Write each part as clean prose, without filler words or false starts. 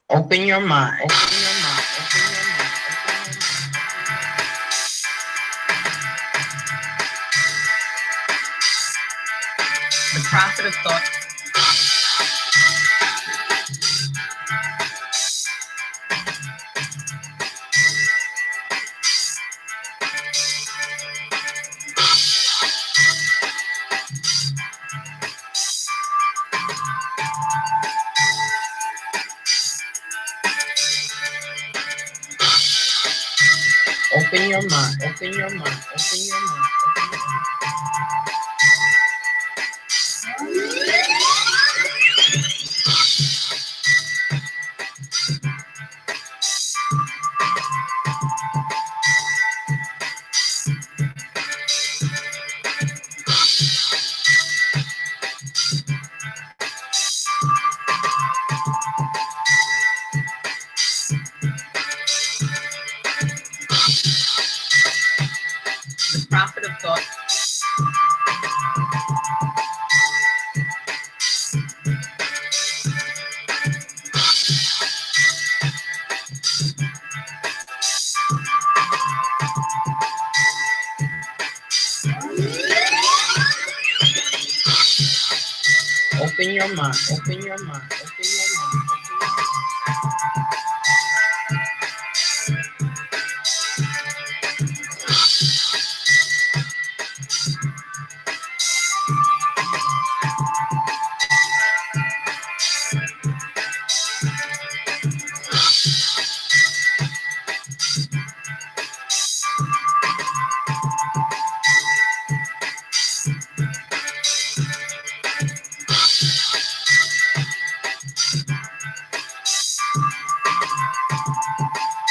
Open your mind. Open your mind. Open your mind. The prophet of thought. Open your mind. Open your mind. Open your mind. The prophet of thought. Open your mind. Open your mind. Open your mind.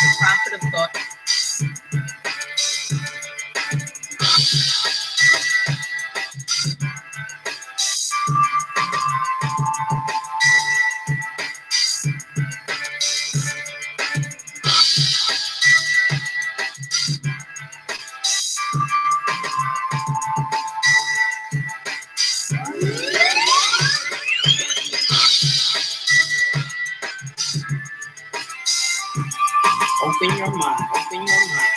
The prophet of thought. Open your mind. Open your mind. Open your mind.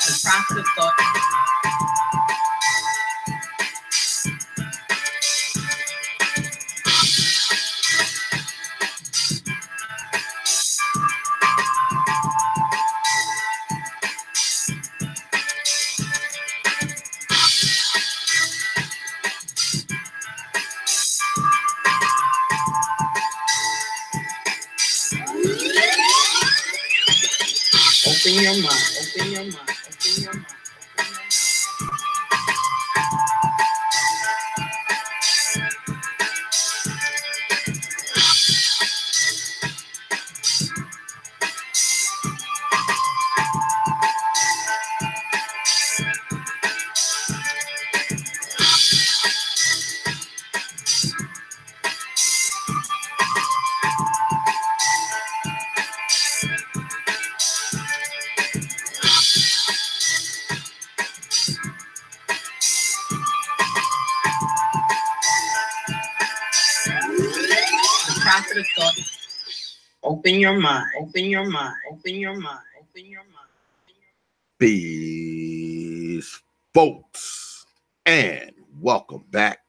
The prophet of thought. Open your mind. Open your mind. Open your mind. The prophet of thought. Open your mind. Open your mind. Open your mind. Open your mind. Peace, folks, and welcome back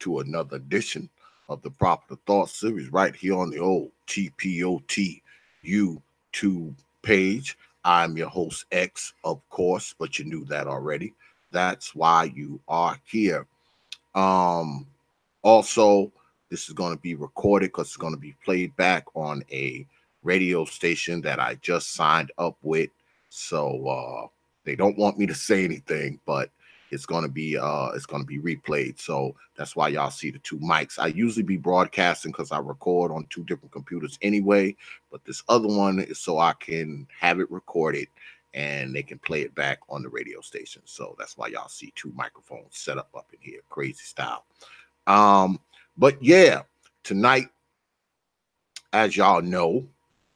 to another edition of the Prophet of Thought series right here on the old T.P.O.T. YouTube page. I'm your host, X, of course, but you knew that already. That's why you are here. Also, this is going to be recorded because it's going to be played back on a radio station that I just signed up with. So they don't want me to say anything, but it's gonna be replayed. So that's why y'all see the two mics. I usually be broadcasting because I record on two different computers anyway, but this other one is so I can have it recorded and they can play it back on the radio station. So that's why y'all see two microphones set up in here, crazy style. But yeah, tonight, as y'all know,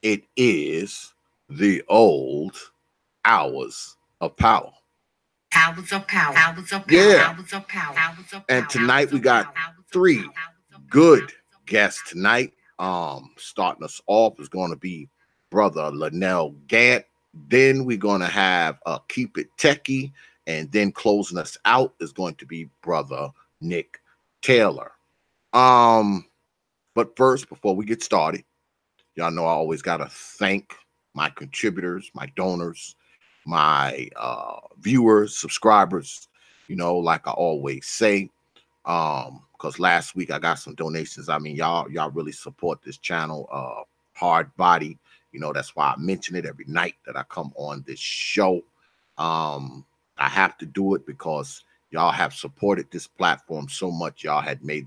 it is the old hours of power. Hours of power. Hours of power. Yeah. Hours of power. Hours of power. And tonight we got three good guests tonight. Starting us off is going to be brother Lynell Ghant. Then we're going to have Keep It Techie, and then closing us out is going to be brother Nick Taylor. But first, before we get started, y'all know I always got to thank my contributors, my donors, my viewers, subscribers, you know, like I always say. Because last week I got some donations. I mean, y'all really support this channel hard body. You know, that's why I mention it every night that I come on this show. I have to do it because y'all have supported this platform so much. Y'all have made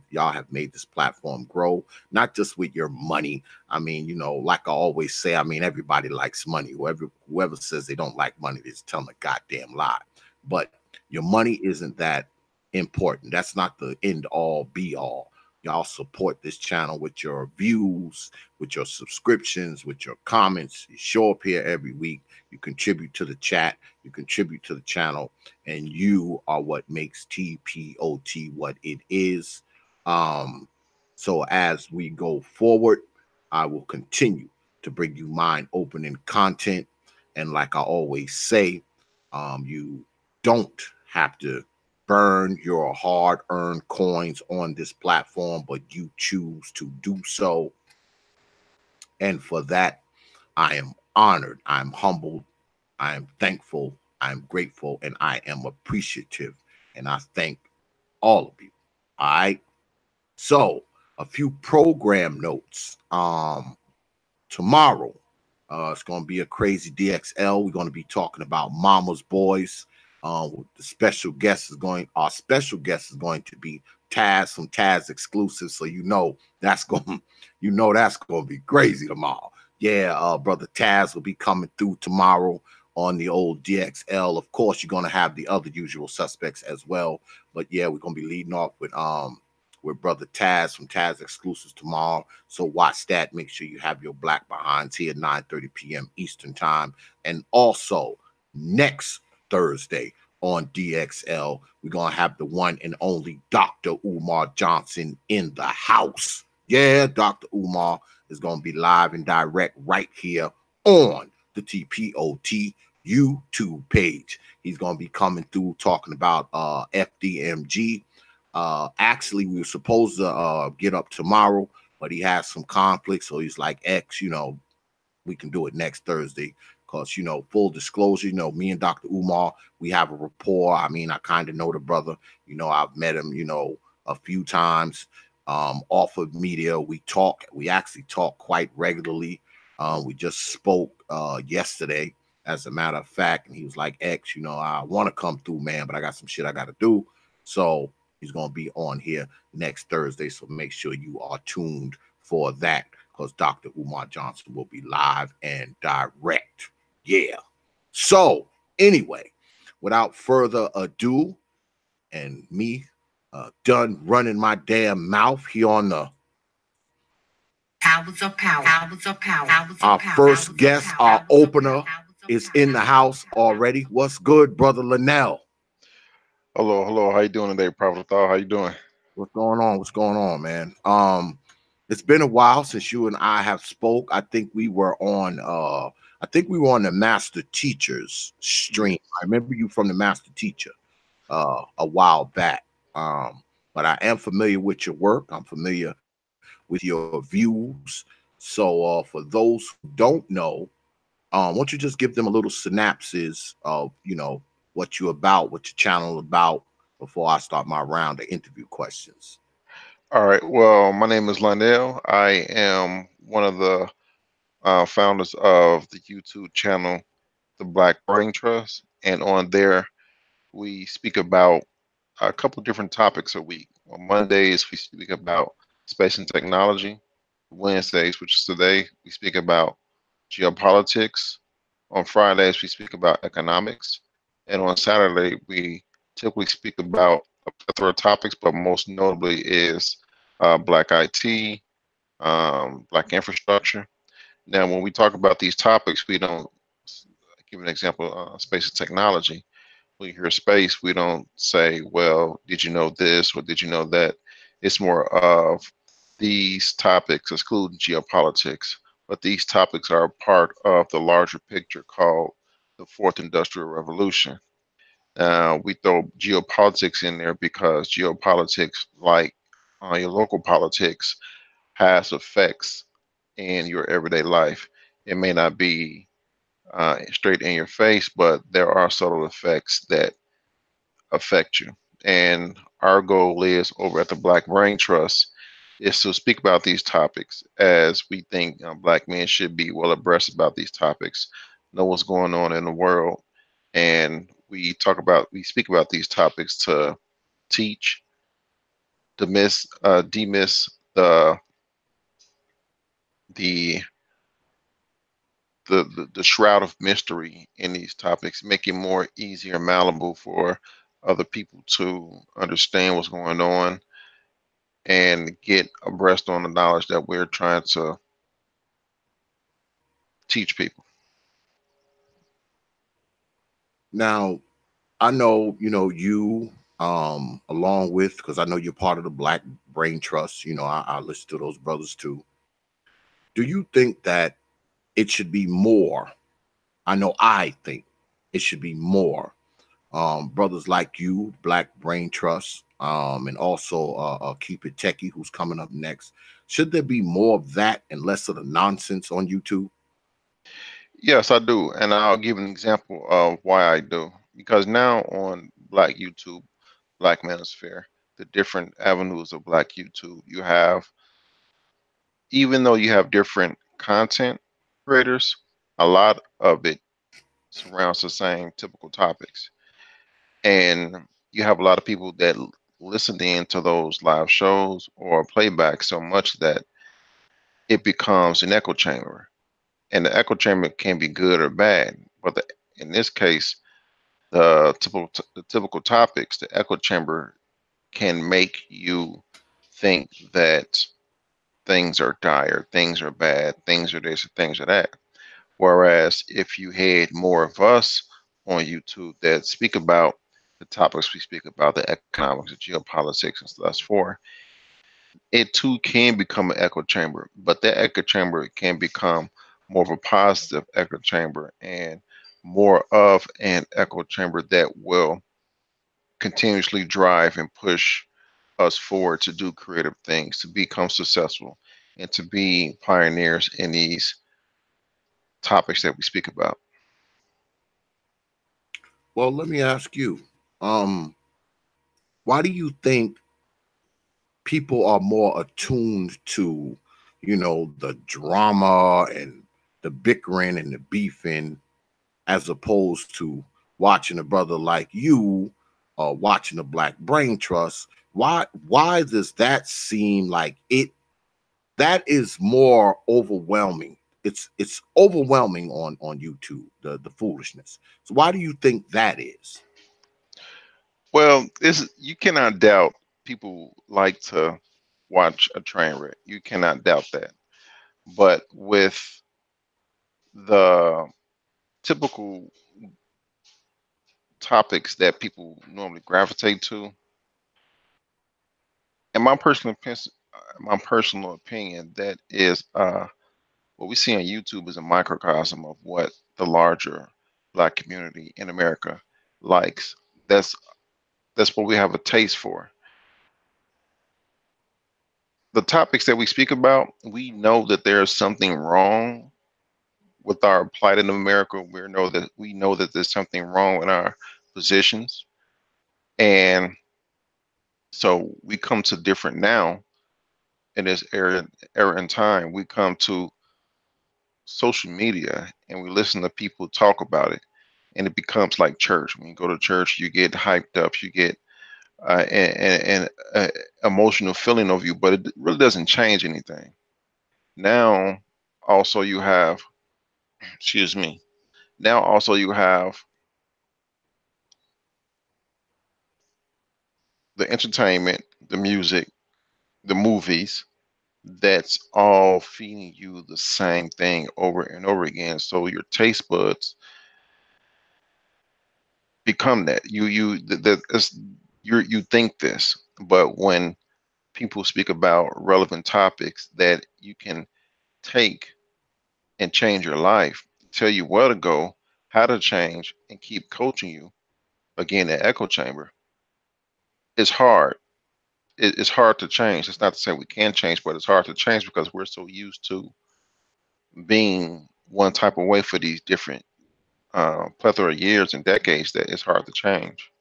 this platform grow, not just with your money. I mean, you know, like I always say, I mean, everybody likes money. Whoever says they don't like money, they're just telling a goddamn lie. But your money isn't that important. That's not the end all be all. Y'all support this channel with your views, with your subscriptions, with your comments. You show up here every week. You contribute to the chat. You contribute to the channel, and you are what makes T.P.O.T what it is. So as we go forward, I will continue to bring you mind-opening content. And like I always say, you don't have to burn your hard-earned coins on this platform, but you choose to do so. And for that, I am honored, I'm humbled, I am thankful, I'm grateful, and I am appreciative. And I thank all of you. All right. So a few program notes. Tomorrow, it's going to be a crazy DXL. We're going to be talking about Mama's Boys. The special guest is going. Our special guest is going to be Taz from Taz Exclusive. So you know that's going. You know that's going to be crazy tomorrow. Yeah, brother Taz will be coming through tomorrow on the old DXL. Of course, you're going to have the other usual suspects as well. But yeah, we're going to be leading off with brother Taz from Taz Exclusives tomorrow. So watch that. Make sure you have your black behinds here at 9:30 p.m. Eastern time. And also next Thursday on DXL, we're going to have the one and only Dr. Umar Johnson in the house. Yeah, Dr. Umar is going to be live and direct right here on the T.P.O.T YouTube page. He's going to be coming through talking about FDMG. Actually, we were supposed to get up tomorrow, but he has some conflicts. So he's like, X, you know, we can do it next Thursday. Because, you know, full disclosure, you know, me and Dr. Umar, we have a rapport. I mean, I kind of know the brother. You know, I've met him, you know, a few times off of media. We actually talk quite regularly. We just spoke yesterday, as a matter of fact. And he was like, X, you know, I want to come through, man, but I got some shit I got to do. So he's going to be on here next Thursday. So make sure you are tuned for that, because Dr. Umar Johnson will be live and direct. Yeah. So anyway, without further ado, and me done running my damn mouth here on the Hours of power. Hours of power. our first guest, our opener, is in the house already. What's good, brother Lynell? Hello, hello. How you doing today, Prophet Thought? How you doing? What's going on? What's going on, man? It's been a while since you and I have spoke. I think we were on the Master Teacher's stream. I remember you from the Master Teacher a while back. But I am familiar with your work. I'm familiar with your views. So for those who don't know, why don't you just give them a little synopsis of, you know, what you're about, what your channel about, before I start my round of interview questions. All right. Well, my name is Lynell. I am one of the founders of the YouTube channel, The Black Brain Trust. And on there, we speak about a couple different topics a week. On Mondays, we speak about space and technology. Wednesdays, which is today, we speak about geopolitics. On Fridays, we speak about economics. And on Saturday, we typically speak about a plethora of topics, but most notably is Black IT, Black infrastructure. Now, when we talk about these topics, we don't give an example, space and technology. When you hear space, we don't say, well, did you know this or did you know that? It's more of these topics, excluding geopolitics, but these topics are part of the larger picture called the Fourth Industrial Revolution. We throw geopolitics in there because geopolitics, like your local politics, has effects in your everyday life. It may not be straight in your face, but there are subtle effects that affect you. And our goal is over at the Black Brain Trust is to speak about these topics as we think Black men should be well abreast about these topics, know what's going on in the world, and we speak about these topics to teach, demiss the the shroud of mystery in these topics, make it more easier and malleable for other people to understand what's going on and get abreast on the knowledge that we're trying to teach people. Now, I know, you, along with, because I know you're part of the Black Brain Trust, I listen to those brothers too. Do you think that it should be more? I think it should be more brothers like you, Black Brain Trust, and also Keep It Techie, who's coming up next. Should there be more of that and less of the nonsense on YouTube? Yes, I do. And I'll give an example of why I do. Because now on Black YouTube, Black Manosphere, the different avenues of Black YouTube, you have, even though you have different content creators, a lot of it surrounds the same typical topics. And you have a lot of people that listen in to those live shows or playback so much that it becomes an echo chamber. And the echo chamber can be good or bad. But in this case, the typical topics, the echo chamber can make you think that things are dire, things are bad, things are this, things are that. Whereas if you had more of us on YouTube that speak about the topics we speak about, the economics, the geopolitics, and thus for, it too can become an echo chamber. But that echo chamber can become more of a positive echo chamber and more of an echo chamber that will continuously drive and push us forward to do creative things, to become successful, and to be pioneers in these topics that we speak about. Well, let me ask you, um, why do you think people are more attuned to, the drama and the bickering and the beefing as opposed to watching a brother like you or watching the Black Brain Trust? Why does that seem like that is more overwhelming? It's overwhelming on YouTube, the foolishness. So why do you think that is? Well, this you cannot doubt people like to watch a train wreck. You cannot doubt that. But with the typical topics that people normally gravitate to, in my personal opinion, that is what we see on YouTube is a microcosm of what the larger Black community in America likes. That's that's what we have a taste for. The topics that we speak about, we know that there's something wrong with our plight in America. We know that there's something wrong with our positions, and so we come to different now in this era in time. We come to social media and we listen to people talk about it, and it becomes like church. When you go to church, you get hyped up, you get an emotional feeling of you, but it really doesn't change anything. Now, also you have, excuse me. Now also you have the entertainment, the music, the movies. That's all feeding you the same thing over and over again. So your taste buds become that. You think this, but when people speak about relevant topics that you can take and change your life, tell you where to go, how to change, and keep coaching you. Again, the echo chamber. It's hard. It's hard to change. It's not to say we can change, but it's hard to change because we're so used to being one type of way for these different plethora of years and decades that it's hard to change.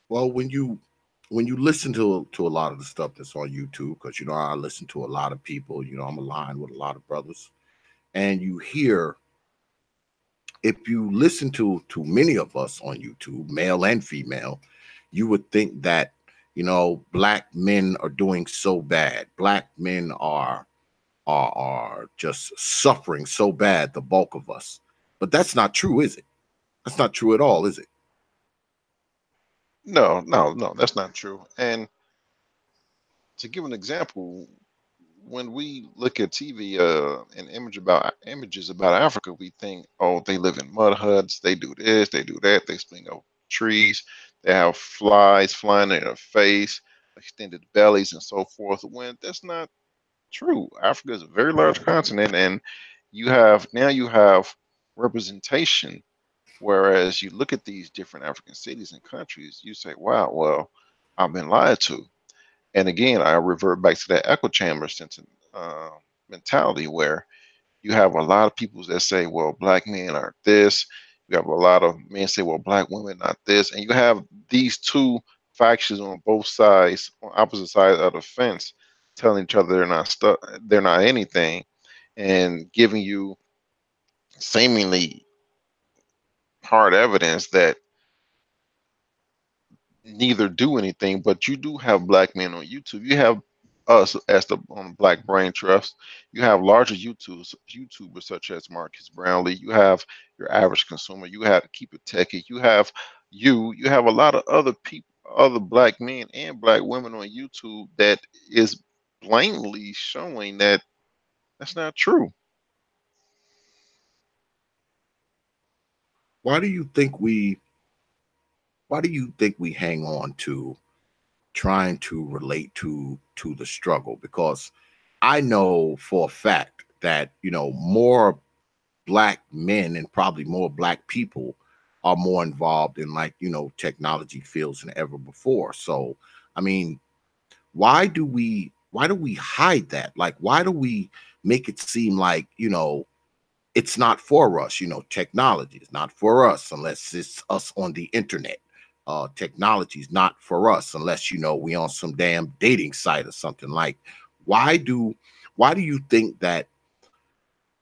Well, when you listen to a lot of the stuff that's on YouTube, because I listen to a lot of people, I'm aligned with a lot of brothers, and you hear, if you listen to many of us on YouTube, male and female, you would think that black men are doing so bad. Black men are just suffering so bad, the bulk of us. But that's not true, is it? That's not true at all, is it? No, no, no, that's not true. And to give an example, when we look at TV and images about Africa, we think, oh, they live in mud huts, they do this, they do that, they swing up trees, they have flies flying in their face, extended bellies, and so forth. When that's not true. Africa is a very large continent, and you have representation. Whereas you look at these different African cities and countries, you say, wow, well, I've been lied to. And again, I revert back to that echo chamber uh, mentality where you have a lot of people that say, well, black men are this. You have a lot of men say, well, black women not this. And you have these two factions on both sides, on opposite sides of the fence, telling each other they're not anything, and giving you seemingly hard evidence that neither do anything, but you do have black men on YouTube. You have us as the Black Brain Trust. You have larger YouTubers such as Marcus Brownlee. You have your average consumer. You have Keep It Techie. You have a lot of other people, other black men and black women on YouTube that is blatantly showing that that's not true. Why do you think we why do you think we hang on to trying to relate to the struggle? Because I know for a fact that more black men and probably more black people are more involved in, like, technology fields than ever before. So I mean, why do we hide that? Like, why do we make it seem like it's not for us? Technology is not for us unless it's us on the internet. Technology is not for us unless we on some damn dating site or something. Like, why do why do you think that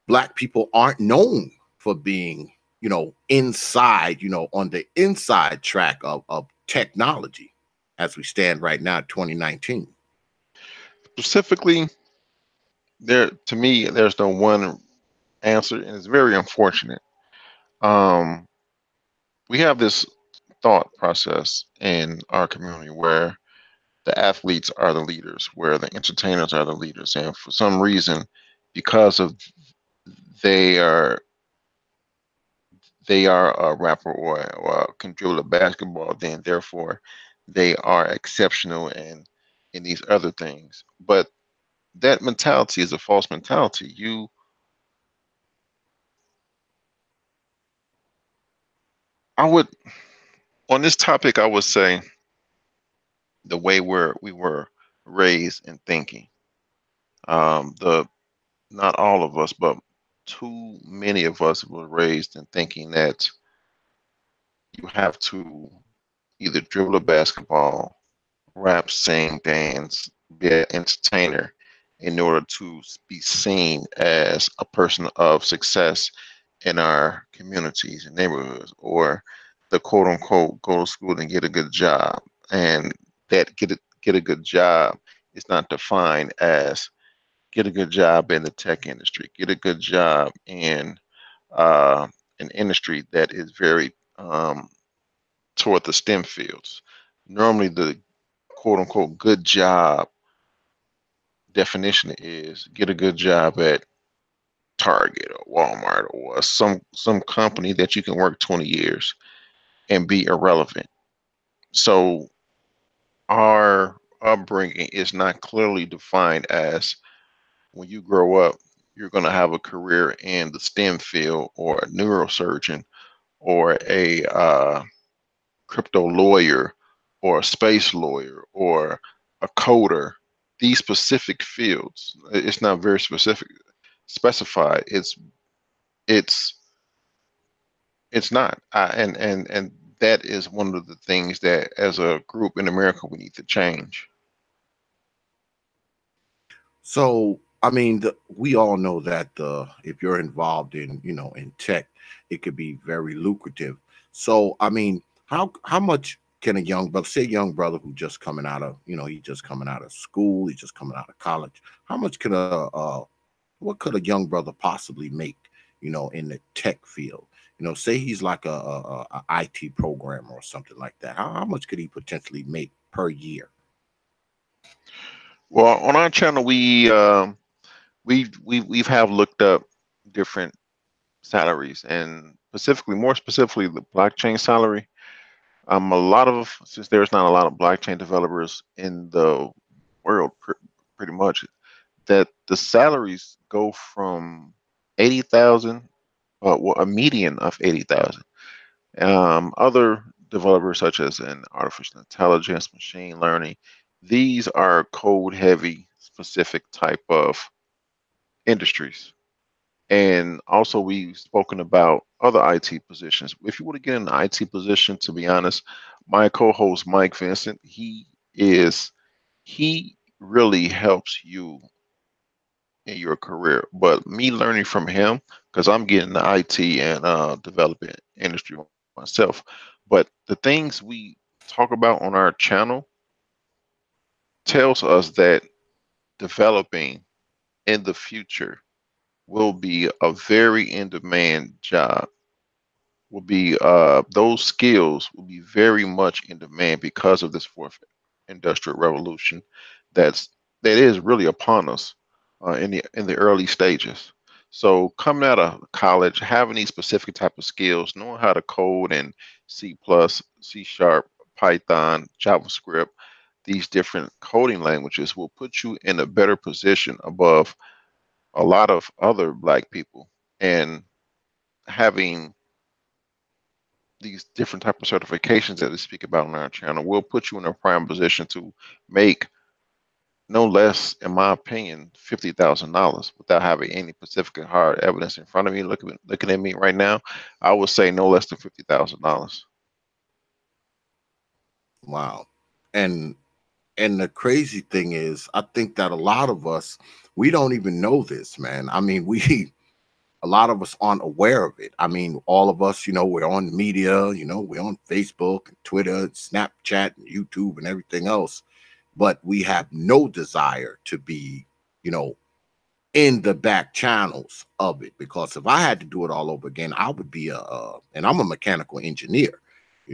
black people aren't known for being inside, on the inside track of technology as we stand right now, 2019? Specifically, to me, there's no one answer, and it's very unfortunate. Um, we have this thought process in our community where the athletes are the leaders, where the entertainers are the leaders, and for some reason, because of they are they are a rapper or can dribble a basketball, then therefore they are exceptional in these other things. But that mentality is a false mentality. You I would On this topic, I would say the way we were raised in thinking. The Not all of us, but too many of us were raised in thinking that you have to either dribble a basketball, rap, sing, dance, be an entertainer in order to be seen as a person of success in our communities and neighborhoods, or the quote unquote go to school and get a good job. And that get a good job is not defined as get a good job in the tech industry, get a good job in an industry that is very toward the STEM fields. Normally, the quote unquote good job definition is get a good job at Target or Walmart or some company that you can work 20 years and be irrelevant. So our upbringing is not clearly defined as when you grow up, you're going to have a career in the STEM field or a neurosurgeon or a crypto lawyer or a space lawyer or a coder. These specific fields, it's not very specified. It's it's not, and that is one of the things that, as a group in America, we need to change. So, I mean, we all know that if you're involved in, in tech, it could be very lucrative. So, I mean, how much can a young brother, say a young brother who just coming out of, he's just coming out of school, he's just coming out of college, how much could what could a young brother possibly make, in the tech field? Say he's like a IT programmer or something like that. How much could he potentially make per year? Well, on our channel, we've have looked up different salaries, and more specifically, the blockchain salary. A lot of Since there's not a lot of blockchain developers in the world, pretty much, that the salaries go from 80,000, well, a median of 80,000. Other developers, such as in artificial intelligence, machine learning, these are code heavy, specific type of industries. And also, we've spoken about other IT positions. If you want to get in an IT position, to be honest, my co-host Mike Vincent, he really helps you in your career. But me learning from him, because I'm getting the IT and development industry myself. But the things we talk about on our channel tells us that developing in the future will be a very in demand job. Will be Those skills will be very much in demand because of this fourth industrial revolution that's that is really upon us in the early stages. So coming out of college, having these specific type of skills, knowing how to code in C++, C Sharp, Python, JavaScript, these different coding languages will put you in a better position above a lot of other black people. And having these different type of certifications that we speak about on our channel will put you in a prime position to make no less, in my opinion, $50,000 without having any specific and hard evidence in front of me. Looking at me right now, I would say no less than $50,000. Wow. And the crazy thing is, I think that a lot of us, we don't even know this, man. I mean, a lot of us aren't aware of it. I mean, all of us, we're on media, we're on Facebook and Twitter, Snapchat and YouTube and everything else, but we have no desire to be, in the back channels of it. Because if I had to do it all over again, I would be and I'm a mechanical engineer.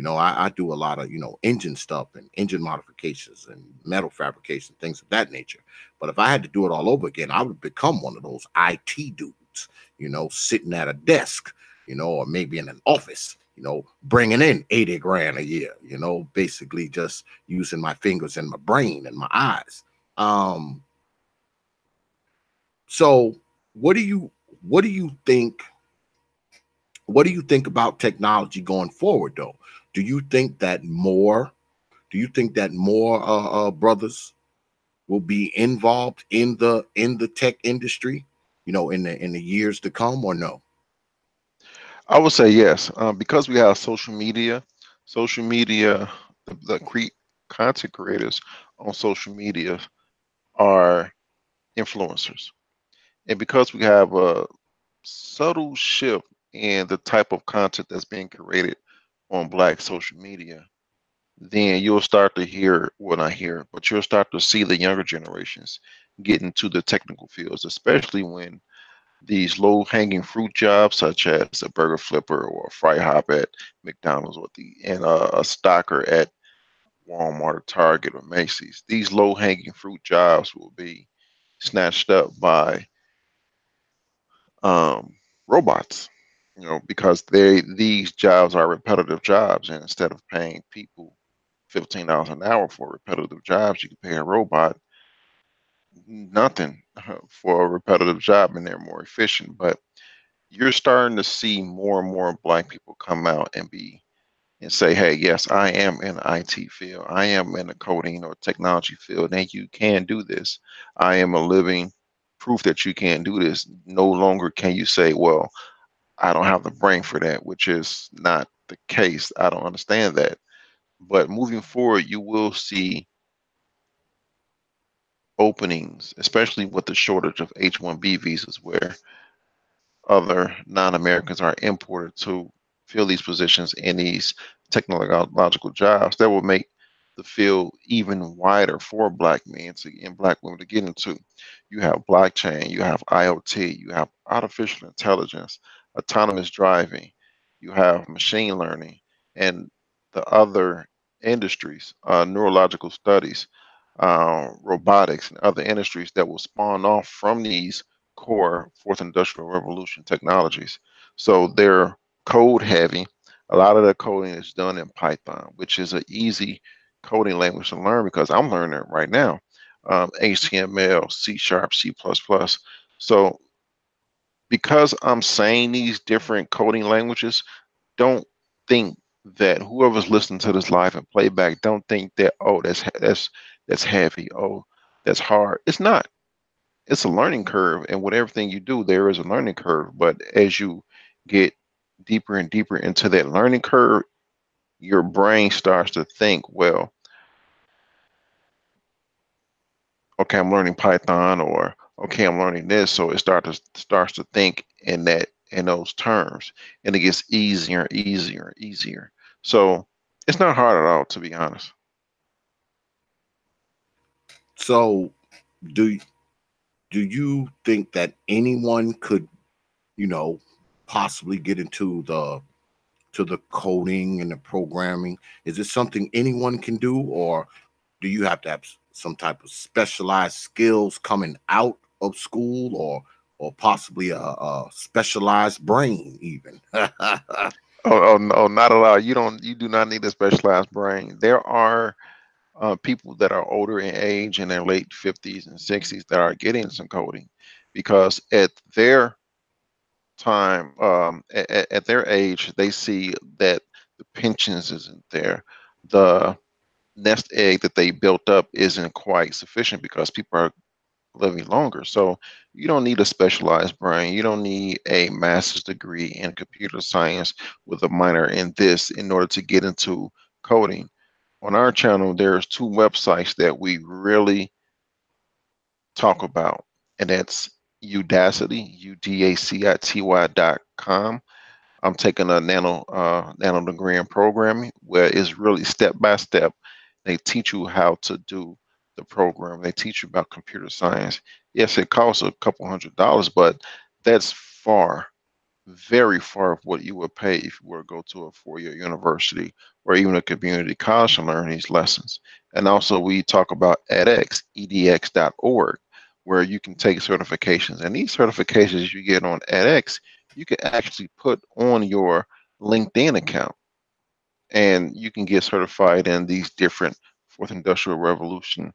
I do a lot of, engine stuff and engine modifications and metal fabrication, things of that nature. But if I had to do it all over again, I would become one of those IT dudes, sitting at a desk, or maybe in an office, bringing in 80 grand a year, basically just using my fingers and my brain and my eyes. So what do you think about technology going forward, though? Do you think that more brothers will be involved in the tech industry, in the years to come, or no? I would say yes, because we have social media. Social media, content creators on social media are influencers, and because we have a subtle shift in the type of content that's being created on Black social media, then you'll start to hear, well, not hear, but you'll start to see the younger generations get into the technical fields, especially when these low-hanging fruit jobs, such as a burger flipper or a fry hop at McDonald's, or a stocker at Walmart or Target or Macy's, these low-hanging fruit jobs will be snatched up by um, robots. Because these jobs are repetitive jobs, and instead of paying people $15 an hour for repetitive jobs, you can pay a robot nothing for a repetitive job, and they're more efficient. But you're starting to see more and more Black people come out and say, hey, yes, I am in the IT field. I am in the coding or technology field, and you can do this. I am a living proof that you can do this. No longer can you say, well, I don't have the brain for that, which is not the case. I don't understand that. But moving forward, you will see openings, especially with the shortage of H-1B visas, where other non-Americans are imported to fill these positions in these technological jobs. That will make the field even wider for Black men and Black women to get into. You have blockchain, you have IoT, you have artificial intelligence, autonomous driving, you have machine learning, and the other industries, neurological studies, robotics, and other industries that will spawn off from these core fourth industrial revolution technologies. So they're code heavy. A lot of the coding is done in Python, which is an easy coding language to learn because I'm learning it right now. HTML, C Sharp, C++. So because I'm saying these different coding languages, don't think that whoever's listening to this live and playback, don't think that, oh, that's heavy, oh, that's hard. It's not. It's a learning curve, and with everything you do, there is a learning curve. But as you get deeper and deeper into that learning curve, your brain starts to think, well, okay, I'm learning Python, or okay, I'm learning this. So it starts to think in those terms, and it gets easier, easier, easier. So it's not hard at all, to be honest. So, do you think that anyone could, possibly get into the coding and the programming? Is it something anyone can do, or do you have to have some type of specialized skills coming out of school, or possibly a specialized brain even? Oh, not at all. You do not need a specialized brain. There are people that are older in age, in their late 50s and 60s, that are getting some coding because at their time, at their age, they see that the pensions isn't there. The nest egg that they built up isn't quite sufficient because people are living longer. So you don't need a specialized brain. You don't need a master's degree in computer science with a minor in this in order to get into coding. On our channel, there's two websites that we really talk about, and that's Udacity, UDACITY.com. I'm taking a nano degree in programming, where it's really step by step. They teach you how to do the program. They teach you about computer science. Yes, it costs a couple $100, but that's very far of what you would pay if you were to go to a four-year university or even a community college to learn these lessons. And also we talk about edX, edx.org, where you can take certifications. And these certifications you get on edX, you can actually put on your LinkedIn account, and you can get certified in these different fourth industrial revolution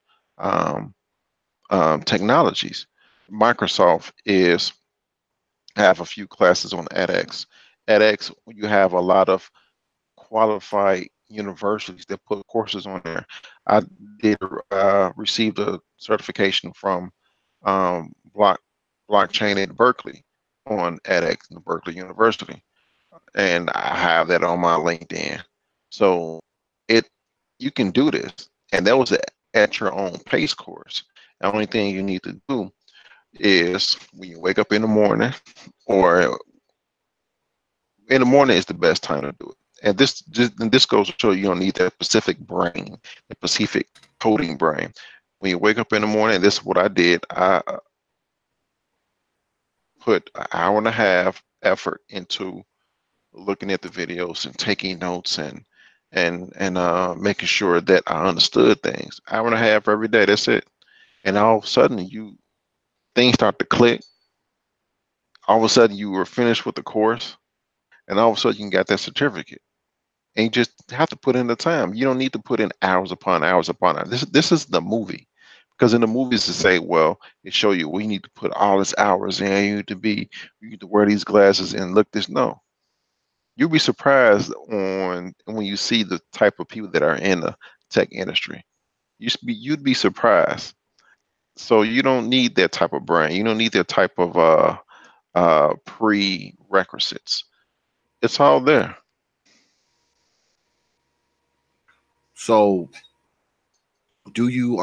technologies. Microsoft is have a few classes on edX. edX, you have a lot of qualified universities that put courses on there. I did received a certification from um, blockchain at Berkeley on edX, Berkeley University, and I have that on my LinkedIn. So it you can do this, and that was at your own pace course. The only thing you need to do is when you wake up in the morning, or in the morning is the best time to do it. And this goes to show you don't need that specific brain, the specific coding brain. When you wake up in the morning, this is what I did. I put an hour and a half effort into looking at the videos and taking notes and making sure that I understood things. Hour and a half every day. That's it. And all of a sudden, things start to click. All of a sudden, you were finished with the course, and all of a sudden, you got that certificate. And you just have to put in the time. You don't need to put in hours upon hours upon hours. This is the movie, because in the movies they say, well, they show you, well, you need to put all this hours in. You need to wear these glasses and look this. No, you'll be surprised when you see the type of people that are in the tech industry. You'd be surprised. So you don't need that type of brain. You don't need that type of prerequisites. It's all there. So do you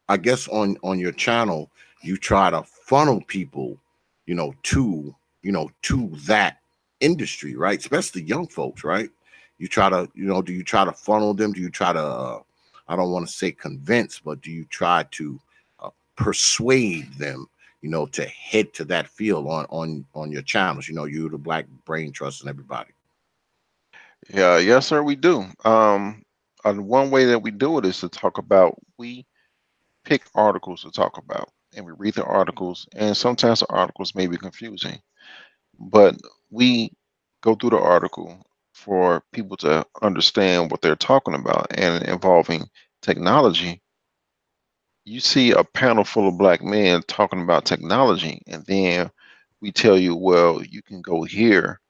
I guess on your channel you try to funnel people, to that industry, right? Especially young folks, right? You try to, do you try to funnel them? Do you try to I don't want to say convince, but do you try to persuade them, to head to that field on your channels? You, the Black Brain Trust, and everybody. Yeah, yes, sir, we do. And one way that we do it is to talk about, we pick articles to talk about, and we read the articles, and sometimes the articles may be confusing, but we go through the article for people to understand what they're talking about. And involving technology, you see a panel full of black men talking about technology, and then we tell you, well, you can go here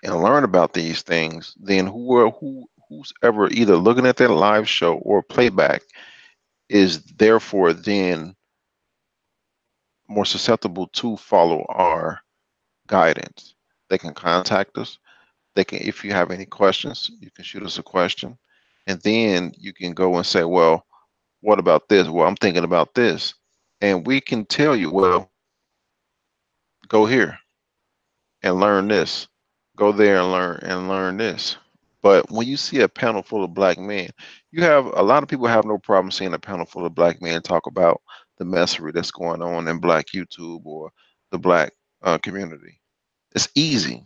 and learn about these things. Then who's ever either looking at that live show or playback is therefore then more susceptible to follow our guidance. They can contact us. They can, if you have any questions, you can shoot us a question, and then you can go and say, well, what about this? Well, I'm thinking about this. And we can tell you, well, go here and learn this. Go there and learn this. But when you see a panel full of black men, you have a lot of people have no problem seeing a panel full of black men talk about the messery that's going on in black YouTube or the black community. It's easy.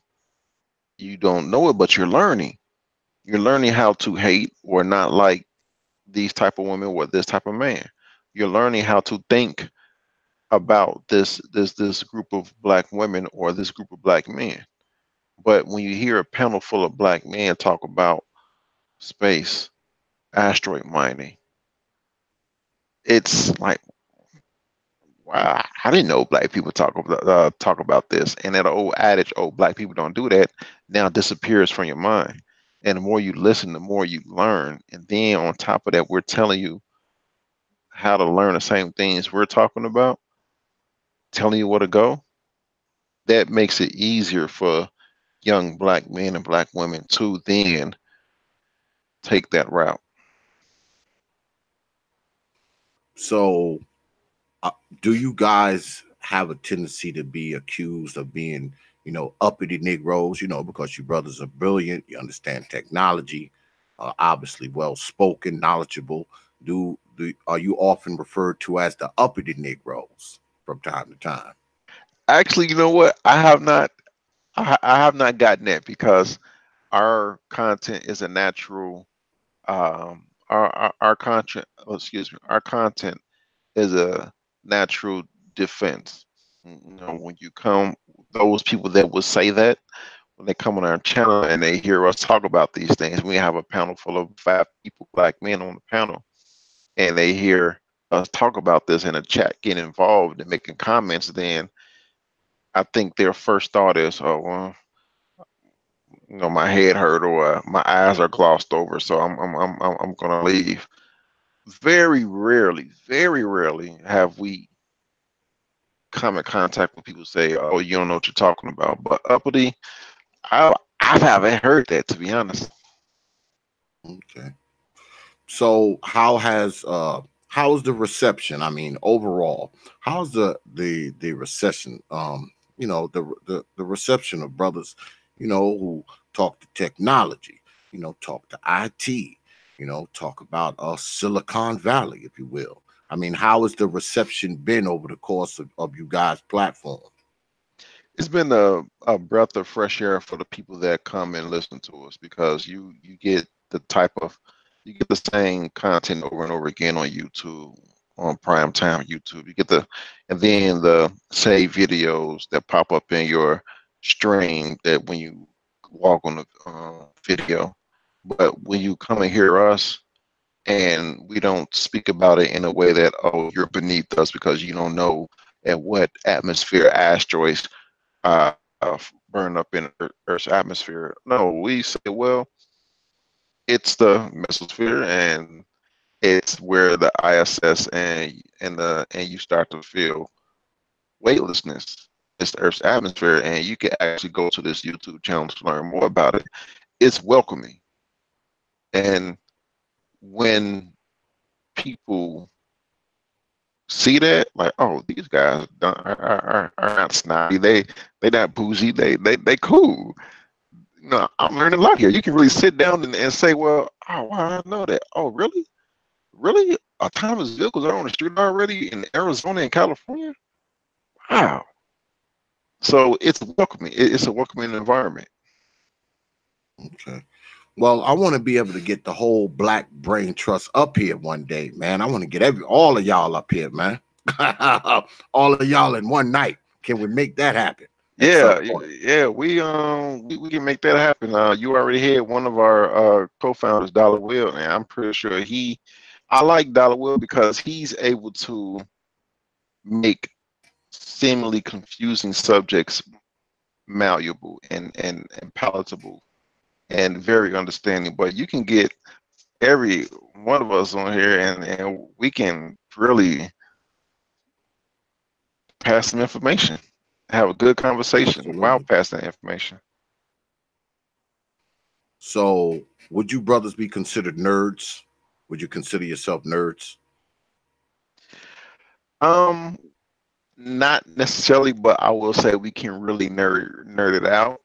You don't know it, but you're learning. You're learning how to hate or not like these type of women or this type of man. You're learning how to think about this group of black women or this group of black men. But when you hear a panel full of black men talk about space, asteroid mining, it's like, wow, I didn't know black people talk about this. And that old adage, oh, black people don't do that, now disappears from your mind. And the more you listen, the more you learn. And then on top of that, we're telling you how to learn the same things we're talking about, telling you where to go. That makes it easier for young black men and black women to then take that route. So do you guys have a tendency to be accused of being, uppity Negroes, because you brothers are brilliant, you understand technology, obviously well spoken, knowledgeable? Are you often referred to as the uppity Negroes from time to time? Actually, you know what? I have not gotten that, because our content is a natural our content, oh, excuse me, our content is a natural defense. When you come, those people that would say that, when they come on our channel and they hear us talk about these things, we have a panel full of 5 people, black men on the panel, and they hear us talk about this in a chat, get involved and making comments, then I think their first thought is, oh, well, my head hurt or my eyes are glossed over, so I'm gonna leave. Very rarely have we come in contact with people say, "Oh, you don't know what you're talking about." But uppity, I haven't heard that, to be honest. Okay. So how's the reception? I mean, overall, how's the reception you know, the reception of brothers, you know, who talk to technology, you know, talk to IT, you know, talk about Silicon Valley, if you will. I mean, how has the reception been over the course of you guys' platform? It's been a breath of fresh air for the people that come and listen to us, because you get the type of, you get the same content over and over again on YouTube, on prime time YouTube. You get the, and then the save videos that pop up in your stream that when you walk on the video. But when you come and hear us, and we don't speak about it in a way that, oh, you're beneath us because you don't know at what atmosphere asteroids uh, burn up in Earth's atmosphere. No, we say, well, it's the mesosphere, and it's where the ISS and you start to feel weightlessness. It's the Earth's atmosphere, and you can actually go to this YouTube channel to learn more about it. It's welcoming, and when people see that, like, oh, these guys are not snotty. They not bougie. They cool. No, I'm learning a lot here. You can really sit down and say, well, oh, wow, I know that. Oh, really? Really? Autonomous vehicles are on the street already in Arizona and California? Wow. So it's welcoming. It's a welcoming environment. Okay. Well, I want to be able to get the whole Black Brain Trust up here one day, man. I want to get all of y'all up here, man. All of y'all in one night. Can we make that happen? Yeah, yeah, we can make that happen. You already had one of our co-founders, Dollar Will, and I'm pretty sure I like Dollar Will because he's able to make seemingly confusing subjects malleable and palatable and very understanding. But you can get every one of us on here, and we can really pass some information, have a good conversation while passing that information. So, would you brothers be considered nerds? Would you consider yourself nerds? Not necessarily, but I will say we can really nerd it out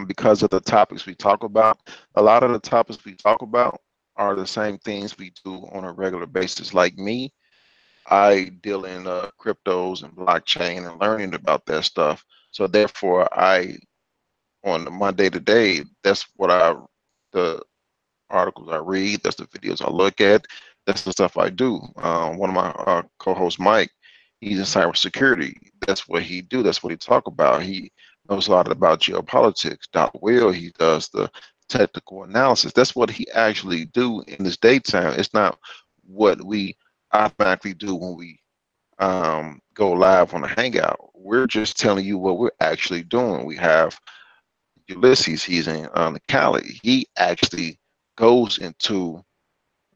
because of the topics we talk about. A lot of the topics we talk about are the same things we do on a regular basis. Like me, I deal in cryptos and blockchain and learning about that stuff. So therefore, on my day to day, that's what the articles I read, that's the videos I look at, that's the stuff I do. One of my co-hosts, Mike, he's in cybersecurity. That's what he do. That's what he talk about. He knows a lot about geopolitics. Dr. Will, he does the technical analysis. That's what he actually do in his daytime. It's not what we automatically do when we go live on a hangout. We're just telling you what we're actually doing. We have Ulysses, he's in Cali. He actually goes into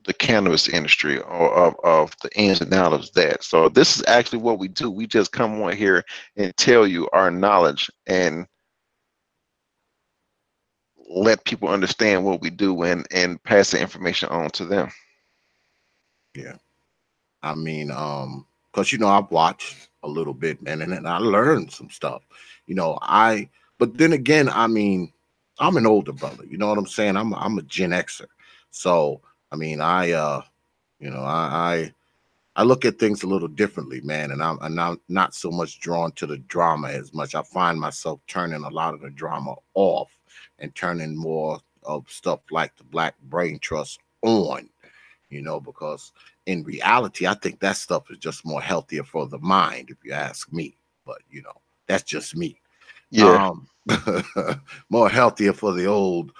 the cannabis industry or of the ins and outs of that. So this is actually what we do. We just come on here and tell you our knowledge and let people understand what we do and pass the information on to them. Yeah. I mean, because I've watched a little bit, man, and I learned some stuff. But then again, I mean, I'm an older brother. You know what I'm saying? I'm a Gen Xer. So I mean, I look at things a little differently, man, and I'm not so much drawn to the drama as much. I find myself turning a lot of the drama off and turning more of stuff like the Black Brain Trust on, because in reality, I think that stuff is just more healthier for the mind, if you ask me. But that's just me. Yeah. More healthier for the old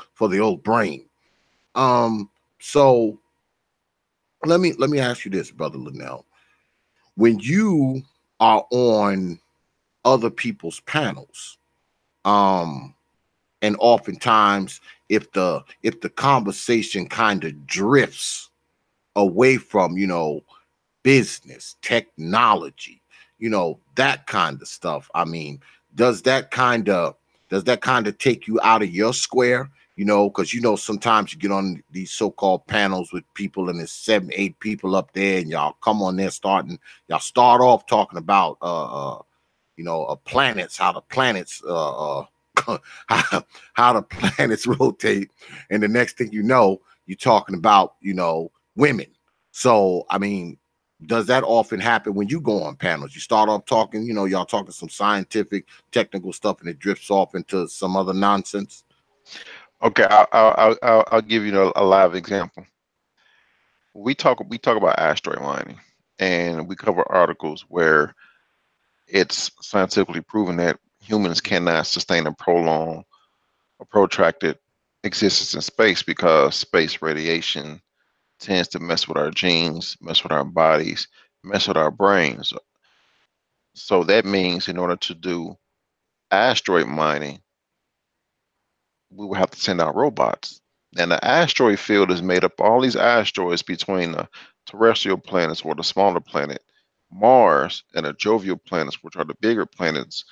brain. So let me ask you this, Brother Lynell. When you are on other people's panels, and oftentimes if the conversation kind of drifts away from business, technology, that kind of stuff, I mean, does that kind of take you out of your square? Because sometimes you get on these so-called panels with people and there's 7, 8 people up there, and y'all come on there y'all start off talking about planets, how the planets how the planets rotate, and the next thing you know, you're talking about women. So I mean, does that often happen when you go on panels? You start off talking, y'all talking some scientific, technical stuff, and it drifts off into some other nonsense. Okay, I'll give you a live example. We talk about asteroid mining, and we cover articles where it's scientifically proven that humans cannot sustain a prolonged or protracted existence in space because space radiation tends to mess with our genes, mess with our bodies, mess with our brains. So that means in order to do asteroid mining, we will have to send out robots. And the asteroid field is made up of all these asteroids between the terrestrial planets or the smaller planet, Mars, and the jovial planets, which are the bigger planets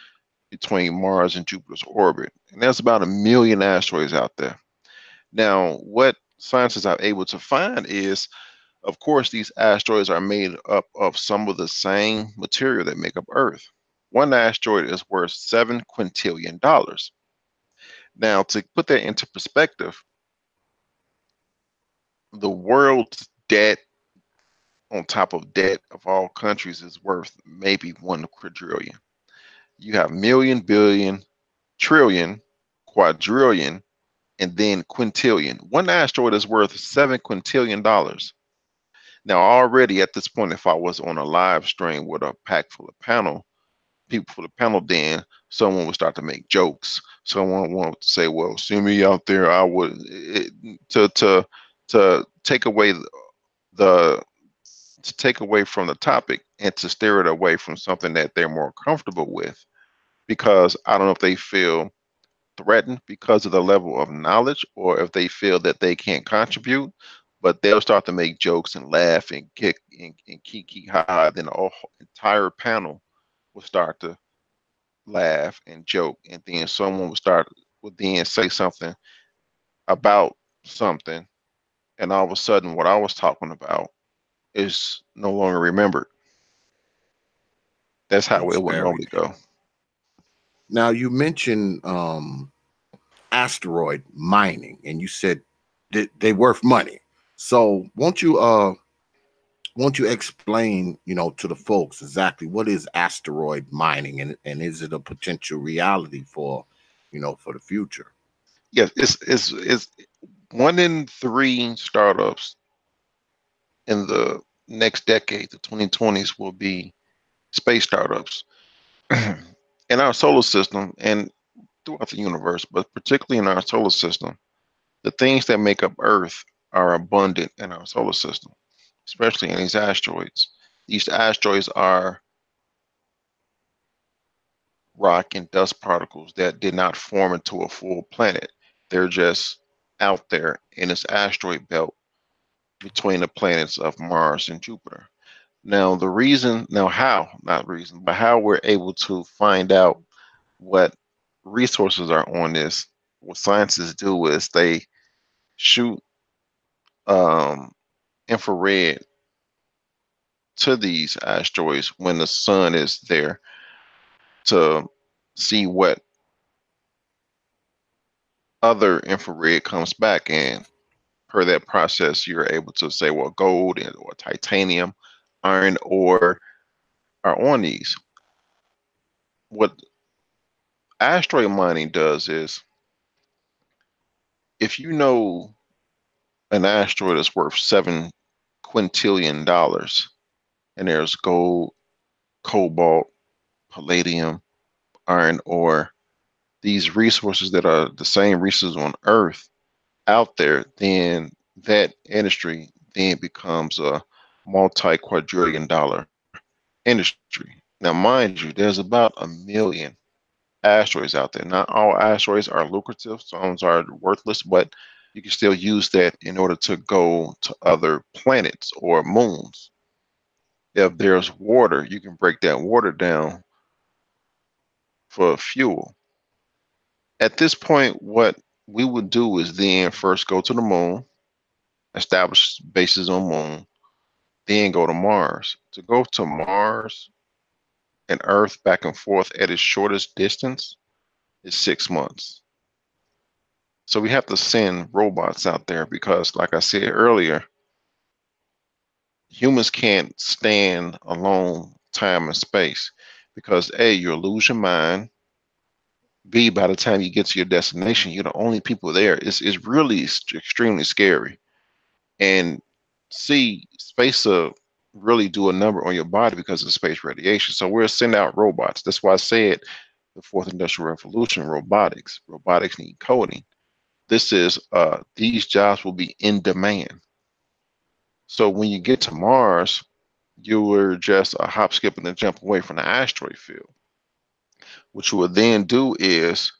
between Mars and Jupiter's orbit. And there's about 1 million asteroids out there. Now, what scientists are able to find is, of course, these asteroids are made up of some of the same material that make up Earth. One asteroid is worth $7 quintillion. Now, to put that into perspective, the world's debt on top of debt of all countries is worth maybe 1 quadrillion. You have million, billion, trillion, quadrillion, and then quintillion. One asteroid is worth $7 quintillion. Now, already at this point, if I was on a live stream with a pack full of people for the panel, then someone would start to make jokes. Someone would say, "Well, see me out there." I would to take away from the topic and to steer it away from something that they're more comfortable with, because I don't know if they feel threatened because of the level of knowledge or if they feel that they can't contribute, but they'll start to make jokes and laugh and kick and kiki ha. Then the whole entire panel will start to laugh and joke, and then someone would then say something about something, and all of a sudden what I was talking about is no longer remembered. That's how It's it would very. normally go. Now you mentioned asteroid mining, and you said they worth money. So won't you explain, to the folks exactly what is asteroid mining, and is it a potential reality for the future? Yes, it's 1 in 3 startups in the next decade, the 2020s, will be space startups in our solar system and throughout the universe, but particularly in our solar system. The things that make up Earth are abundant in our solar system, especially in these asteroids. These asteroids are rock and dust particles that did not form into a full planet. They're just out there in this asteroid belt between the planets of Mars and Jupiter. Now, how we're able to find out what resources are on this, what scientists do is they shoot infrared to these asteroids when the sun is there to see what other infrared comes back, and per that process you're able to say, well, gold or titanium, iron ore are on these. What asteroid mining does is, if you know an asteroid is worth $7 quintillion, and there's gold, cobalt, palladium, iron ore, these resources that are the same resources on Earth out there, then that industry then becomes a multi-quadrillion dollar industry. Now, mind you, there's about 1 million asteroids out there. Not all asteroids are lucrative, some are worthless, but you can still use that in order to go to other planets or moons. If there's water, you can break that water down for fuel. At this point, what we would do is then first go to the moon, establish bases on moon, then go to Mars. To go to Mars, and Earth back and forth at its shortest distance is 6 months. So we have to send robots out there because, like I said earlier, humans can't stand alone time and space because A, you'll lose your mind. B, by the time you get to your destination, you're the only people there. It's really extremely scary. And C, space will really do a number on your body because of space radiation. So we'll send out robots. That's why I said the fourth industrial revolution, robotics. Robotics need coding. This is these jobs will be in demand. So when you get to Mars, you were just a hop, skip, and a jump away from the asteroid field. What you will then do is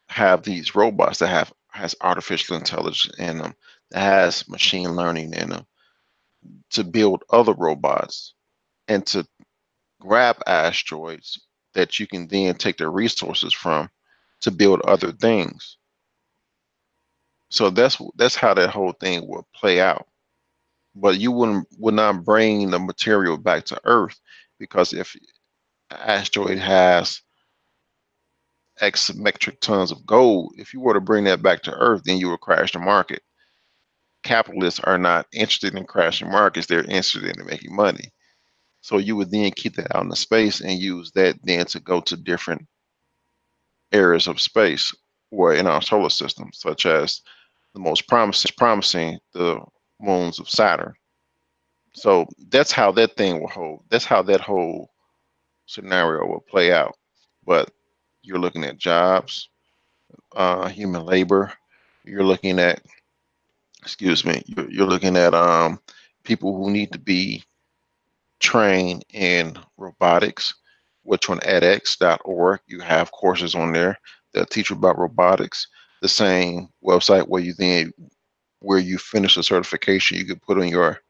have these robots that has artificial intelligence in them, that has machine learning in them, to build other robots and to grab asteroids that you can then take their resources from to build other things. So that's how that whole thing will play out. But you would not bring the material back to Earth, because if an asteroid has X metric tons of gold, if you were to bring that back to Earth, then you would crash the market. Capitalists are not interested in crashing markets, they're interested in making money. So you would then keep that out in the space and use that then to go to different areas of space or in our solar system, such as the most promising, the moons of Saturn. So that's how that thing will hold. That's how that whole scenario will play out. But you're looking at jobs, human labor. You're looking at, excuse me, you're looking at people who need to be trained in robotics, which on edX.org, you have courses on there that teach you about robotics. The same website where you finish a certification, you can put on your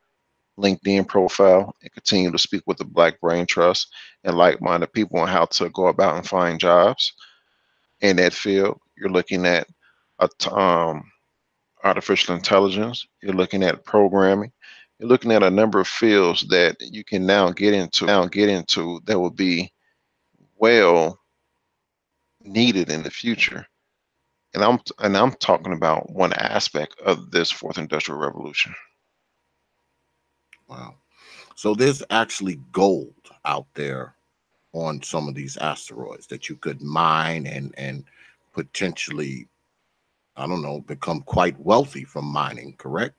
LinkedIn profile and continue to speak with the Black Brain Trust and like-minded people on how to go about and find jobs in that field. You're looking at artificial intelligence. You're looking at programming. You're looking at a number of fields that you can now get into that will be well needed in the future. And I'm talking about one aspect of this fourth industrial revolution. Wow. So there's actually gold out there on some of these asteroids that you could mine and potentially, I don't know, become quite wealthy from mining, correct?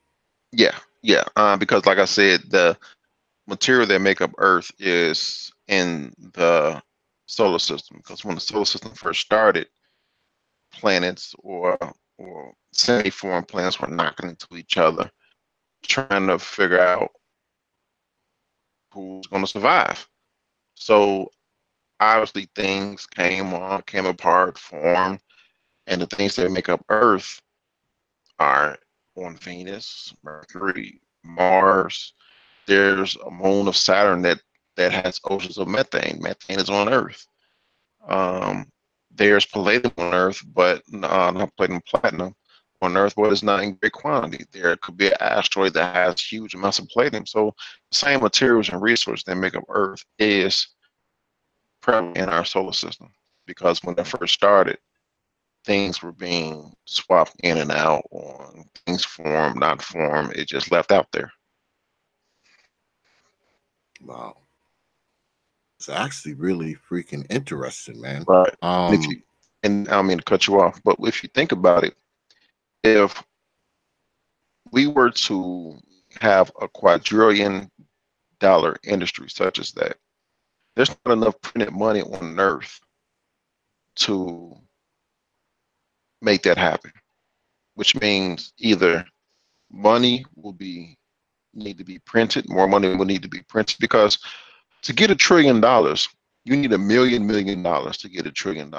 Yeah. Because like I said, the material that make up Earth is in the solar system. Because when the solar system first started, planets or semi-formed planets were knocking into each other, trying to figure out who's going to survive. So obviously things came apart, formed, and the things that make up Earth are on Venus, Mercury, Mars. There's a moon of Saturn that has oceans of methane. Methane is on Earth. There's palladium on Earth, but not palladium, platinum on Earth, but it's not in great quantity. There could be an asteroid that has huge amounts of palladium. So the same materials and resources that make up Earth is prevalent in our solar system, because when it first started, things were being swapped in and out on things formed, not formed. It just left out there. Wow. It's actually really freaking interesting, man. Right. And I don't mean to cut you off, but if you think about it, if we were to have a quadrillion dollar industry such as that, there's not enough printed money on Earth to make that happen, which means either money will need to be printed, more money will need to be printed, because to get $1 trillion, you need $1 million to get $1 trillion.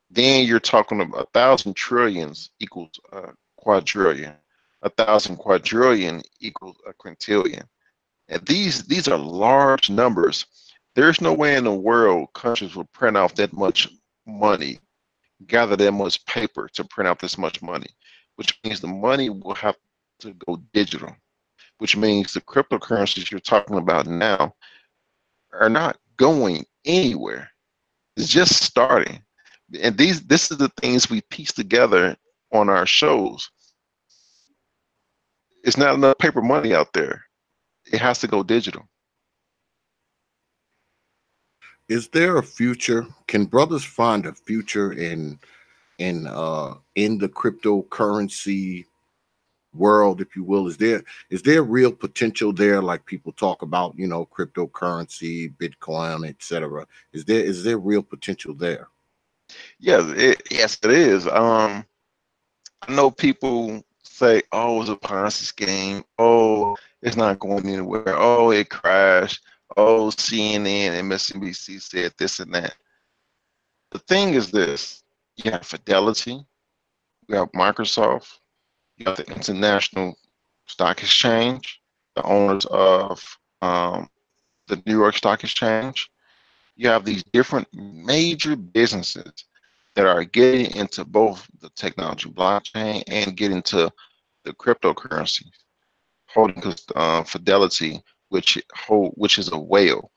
Then you're talking about 1,000 trillions equals a quadrillion. 1,000 quadrillion equals a quintillion. And these are large numbers. There's no way in the world countries will print off that much money, gather that much paper to print out this much money, which means the money will have to go digital, which means the cryptocurrencies you're talking about now are not going anywhere. It's just starting. And this is the things we piece together on our shows. It's not enough paper money out there. It has to go digital. Is there a future? Can brothers find a future in the cryptocurrency world, if you will? Is there real potential there, like people talk about, you know, cryptocurrency, Bitcoin, etc.? Is there real potential there? Yes, it is. I know people say, "Oh, it's a Ponzi scheme. Oh, it's not going anywhere. Oh, it crashed. Oh, CNN and MSNBC said this and that." The thing is this: you have Fidelity, you have Microsoft, you have the International Stock Exchange, the owners of the New York Stock Exchange. You have these different major businesses that are getting into both the technology blockchain and getting to the cryptocurrencies. Holding Fidelity, which is a whale,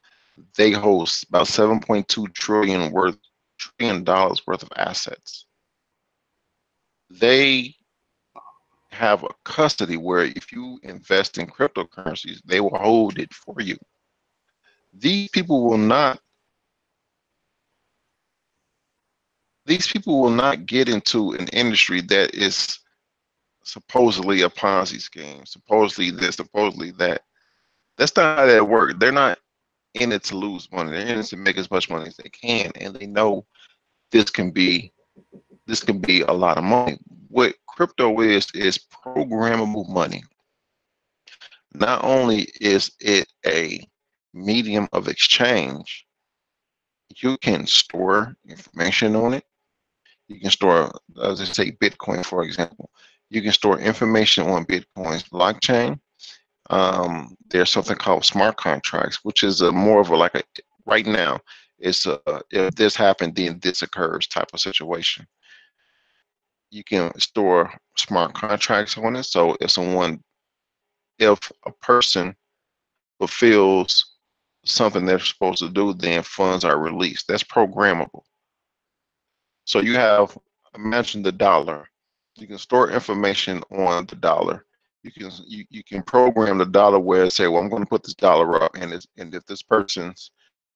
they hold about $7.2 trillion worth of assets. They have a custody where if you invest in cryptocurrencies, they will hold it for you. These people will not get into an industry that is supposedly a Ponzi scheme, supposedly this, supposedly that. That's not how that works. They're not in it to lose money. They're in it to make as much money as they can, and they know this can be a lot of money. What crypto is programmable money. Not only is it a medium of exchange, you can store information on it. You can store, as I say, Bitcoin, for example. You can store information on Bitcoin's blockchain. There's something called smart contracts, which is more of a right now, it's if this happened, then this occurs type of situation. You can store smart contracts on it. So if a person fulfills something they're supposed to do, then funds are released. That's programmable. So imagine the dollar. You can store information on the dollar. You can program the dollar where it say, well, I'm going to put this dollar up, and if this person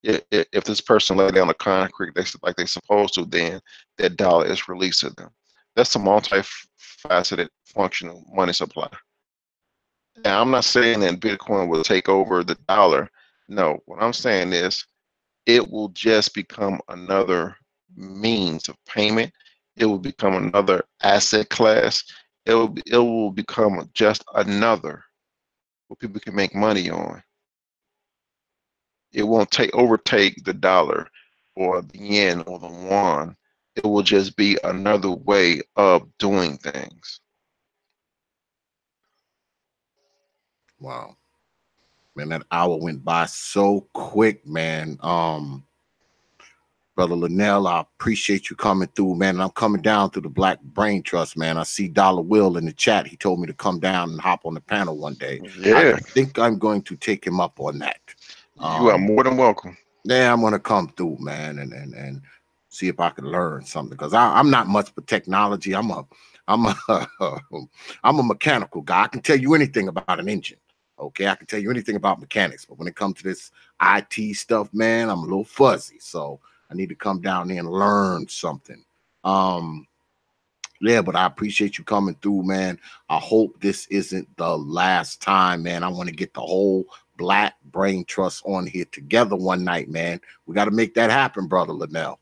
lay down the concrete like they're supposed to, then that dollar is released to them. That's a multifaceted functional money supply. Now, I'm not saying that Bitcoin will take over the dollar. No, what I'm saying is it will just become another means of payment. It will become another asset class. It will become just another what people can make money on. It won't overtake the dollar or the yen or the yuan. It will just be another way of doing things. Wow, man, that hour went by so quick, man. Brother Lynell, I appreciate you coming through, man. And I'm coming down through the Black Brain Trust, man. I see Dollar Will in the chat. He told me to come down and hop on the panel one day. Yeah. I think I'm going to take him up on that. You are more than welcome. Yeah, I'm going to come through, man, and see if I can learn something, because I'm not much for technology. I'm a mechanical guy. I can tell you anything about an engine. Okay, I can tell you anything about mechanics, but when it comes to this IT stuff, man, I'm a little fuzzy. So I need to come down there and learn something. Yeah, but I appreciate you coming through, man. I hope this isn't the last time, man. I want to get the whole Black Brain Trust on here together one night, man. We got to make that happen, brother Lynell.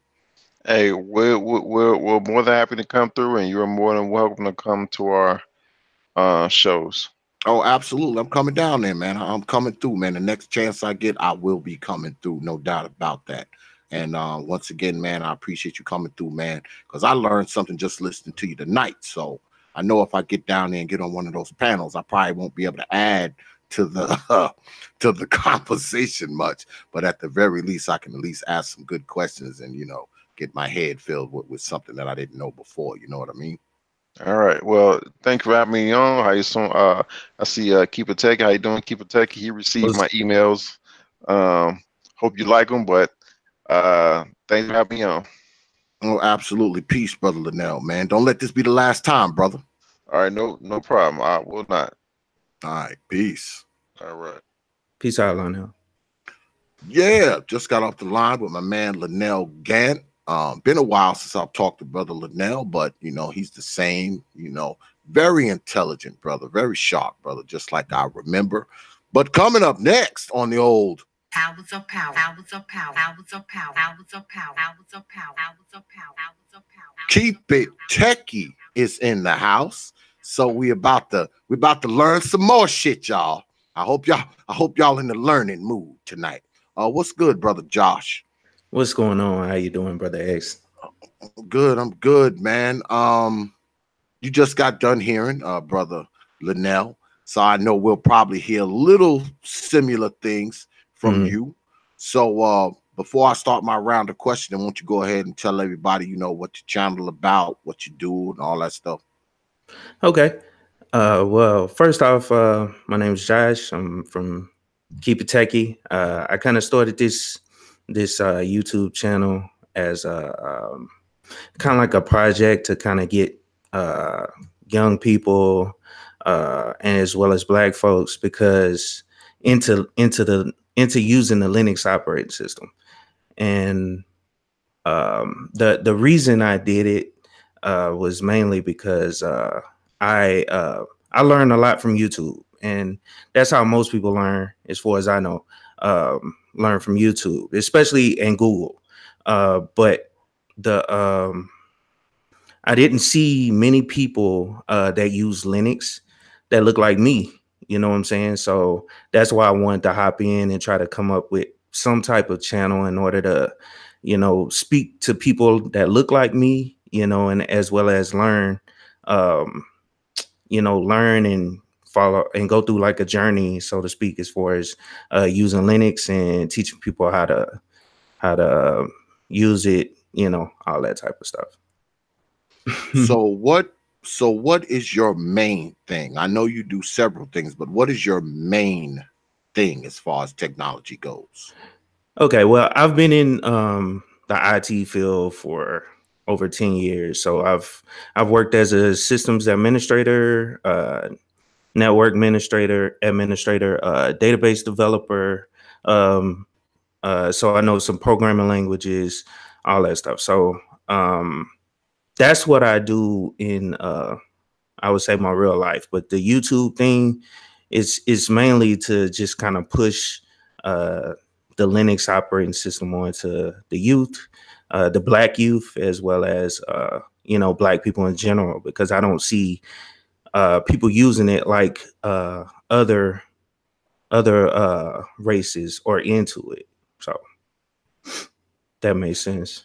Hey, we're more than happy to come through, and you're more than welcome to come to our shows. Oh, absolutely. I'm coming down there, man. I'm coming through, man. The next chance I get, I will be coming through. No doubt about that. And once again, man, I appreciate you coming through, man, because I learned something just listening to you tonight. So I know if I get down there and get on one of those panels, I probably won't be able to add to the conversation much. But at the very least, I can at least ask some good questions and, get my head filled with something that I didn't know before. You know what I mean? All right. Well, thank you for having me on. How you doing? I see T.P.O.T. How you doing, T.P.O.T? He received my emails. Hope you like them, but thanks for having me on. Oh, absolutely. Peace, brother Lynell, man. Don't let this be the last time, brother. All right, no problem. I will not. All right, peace. All right. Peace out, Lynell. Yeah, just got off the line with my man Lynell Ghant. Been a while since I've talked to brother Lynell, but you know, he's the same, you know, very intelligent brother, very sharp brother, just like I remember. But coming up next on the old Powers of power, powers of power, powers of power, powers of power, powers of power, powers of power, powers of power. Keep It Techie is in the house. So we about to learn some more shit, y'all. I hope y'all in the learning mood tonight. What's good, brother Josh? What's going on? How you doing, Brother X? I'm good, man. You just got done hearing brother Lynell, so I know we'll probably hear little similar things from you. So before I start my round of questioning, won't you go ahead and tell everybody, you know, what your channel about, what you do, and all that stuff? Okay. Well, first off, my name is Josh. I'm from Keep It Techie. I kind of started this YouTube channel as a kind of like a project to kind of get young people and as well as Black folks because into using the Linux operating system. And the reason I did it was mainly because I learned a lot from YouTube, and that's how most people learn, as far as I know. Learn from YouTube, especially in Google. But I didn't see many people that use Linux that look like me. You know what I'm saying? So that's why I wanted to hop in and try to come up with some type of channel in order to, you know, speak to people that look like me, you know, and as well as learn, you know, learn and follow and go through like a journey, so to speak, as far as using Linux and teaching people how to use it, you know, all that type of stuff. So what is your main thing? I know you do several things, but what is your main thing as far as technology goes? Okay, well, I've been in the IT field for over 10 years. So I've worked as a systems administrator, network administrator, database developer. So I know some programming languages, all that stuff. So that's what I do in I would say my real life. But the YouTube thing is mainly to just kind of push the Linux operating system onto the youth, the Black youth, as well as you know, Black people in general, because I don't see people using it like other races or into it. So that makes sense.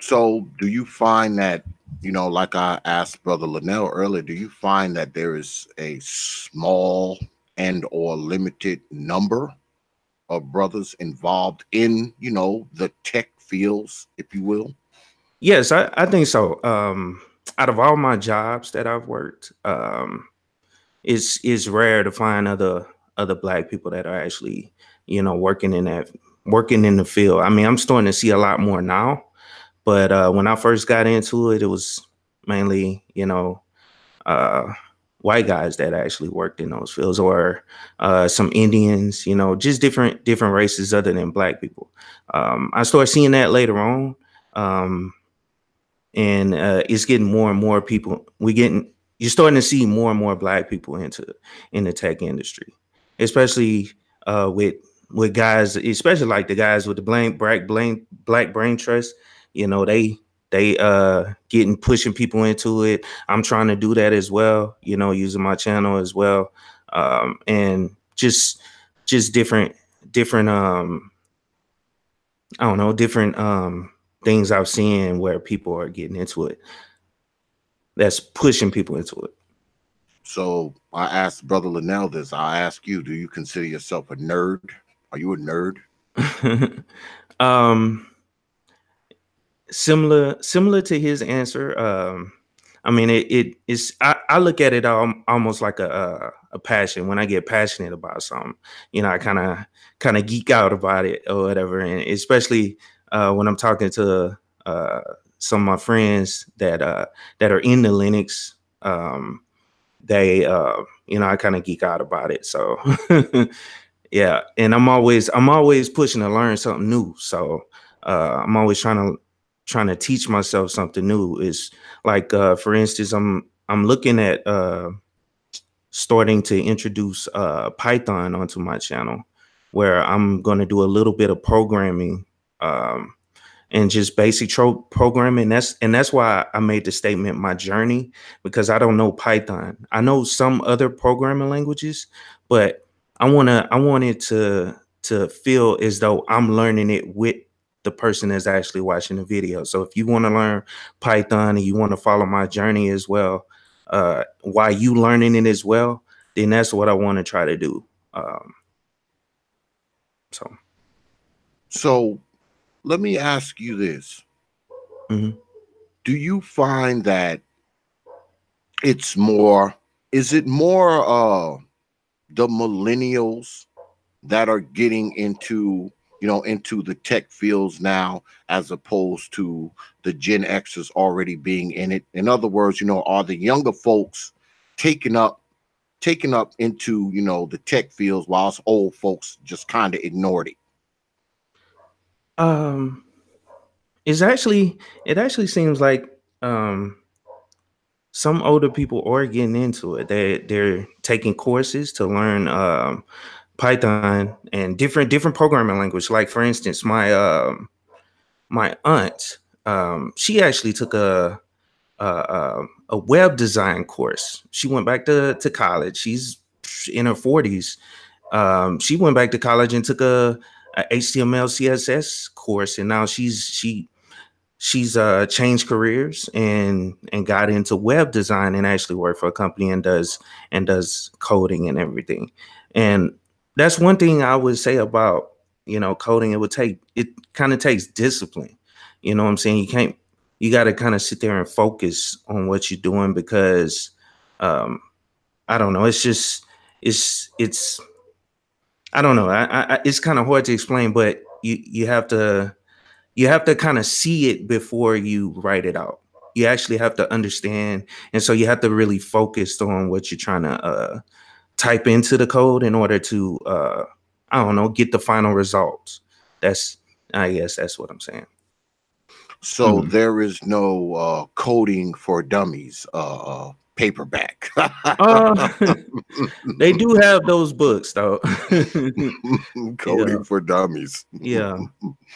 So do you find that, you know, like I asked brother Lynell earlier, do you find that there is a small and or limited number of brothers involved in, you know, the tech fields, if you will? Yes, I think so. Out of all my jobs that I've worked, it's rare to find other Black people that are actually, you know, working in the field. I mean, I'm starting to see a lot more now, but when I first got into it, it was mainly, you know, white guys that actually worked in those fields, or some Indians, you know, just different races other than Black people. I started seeing that later on, and it's getting more and more people. You're starting to see more and more Black people in the tech industry, especially with guys, especially like the guys with the black brain trust. You know, they getting pushing people into it. I'm trying to do that as well, you know, using my channel as well. And just different I don't know, different things I've seen where people are getting into it. That's pushing people into it. So I asked brother Lynell this. I ask you, do you consider yourself a nerd? Are you a nerd? Similar to his answer. I mean, it is. I look at it almost like a passion. When I get passionate about something, I kind of geek out about it or whatever. And especially when I'm talking to some of my friends that are into Linux, they I kind of geek out about it. So yeah, and I'm always pushing to learn something new. So I'm always trying to teach myself something new. Is like for instance, I'm looking at starting to introduce Python onto my channel, where I'm going to do a little bit of programming and just basic programming. That's why I made the statement my journey, because I don't know Python. I know some other programming languages, but I wanted to feel as though I'm learning it with the person that's actually watching the video. So if you want to learn Python and you want to follow my journey as well, while you learning it as well, then that's what I want to try to do. So let me ask you this. Mm-hmm. Do you find that is it more the millennials that are getting into the tech fields now, as opposed to the Gen Xers already being in it? In other words, are the younger folks taking up into the tech fields, whilst old folks just kind of ignored it? It actually seems like some older people are getting into it. They're taking courses to learn Python and different programming language. Like for instance, my aunt, she actually took a web design course. She went back to college. She's in her 40s. She went back to college and took a HTML CSS course, and now she's changed careers and got into web design and actually worked for a company and does coding and everything. And that's one thing I would say about coding. It kind of takes discipline. You know what I'm saying? You got to kind of sit there and focus on what you're doing, because I don't know. It's I don't know. It's kind of hard to explain, but you have to kind of see it before you write it out. You actually have to understand. And so you have to really focus on what you're trying to type into the code in order to, I don't know, get the final results. I guess that's what I'm saying. So there is no coding for dummies paperback. They do have those books though. Coding for dummies. Yeah.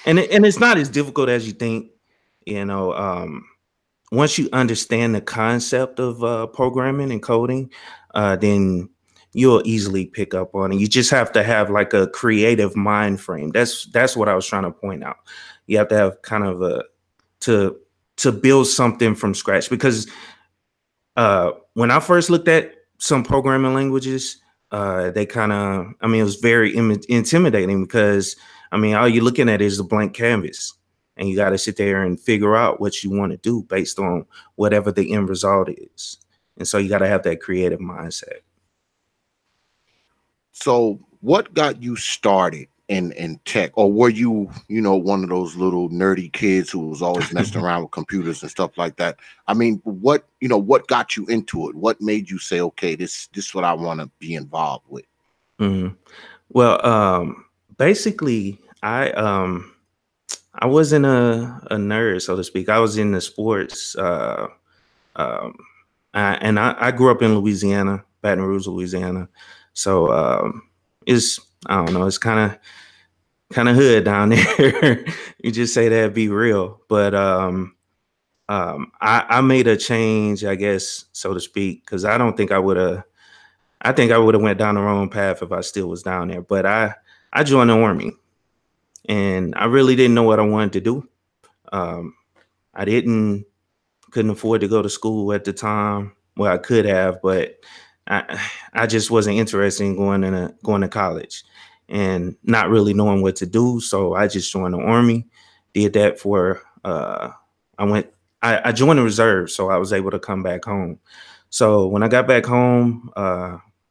And it's not as difficult as you think. Once you understand the concept of programming and coding, then you'll easily pick up on it. You just have to have like a creative mind frame. That's what I was trying to point out. You have to have kind of to build something from scratch, because when I first looked at some programming languages, it was very intimidating, because all you're looking at is a blank canvas, and you got to sit there and figure out what you want to do based on whatever the end result is. And so you got to have that creative mindset. So what got you started in tech? Or were you, one of those little nerdy kids who was always messing around with computers and stuff like that? What got you into it? What made you say, okay, this is what I want to be involved with? Mm-hmm. Well, basically, I wasn't a nerd, so to speak. I was in the sports. I grew up in Louisiana, Baton Rouge, Louisiana. So I don't know, it's kind of hood down there. You just say that, be real. But I made a change, I guess, so to speak, because I think I would have went down the wrong path if I still was down there. But I joined the Army, and I really didn't know what I wanted to do. I couldn't afford to go to school at the time. Well, I could have, but I just wasn't interested in going to college and not really knowing what to do. So I just joined the Army, did that for I I joined the reserve, so I was able to come back home. So when I got back home,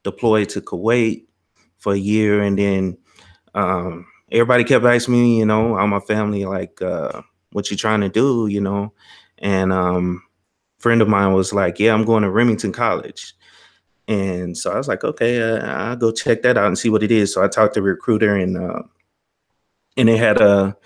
deployed to Kuwait for a year, and then everybody kept asking me, you know, all my family, like, what you trying to do, you know? And friend of mine was like, yeah, I'm going to Remington College. And so I was like, okay, I'll go check that out and see what it is. So I talked to a recruiter, and they had a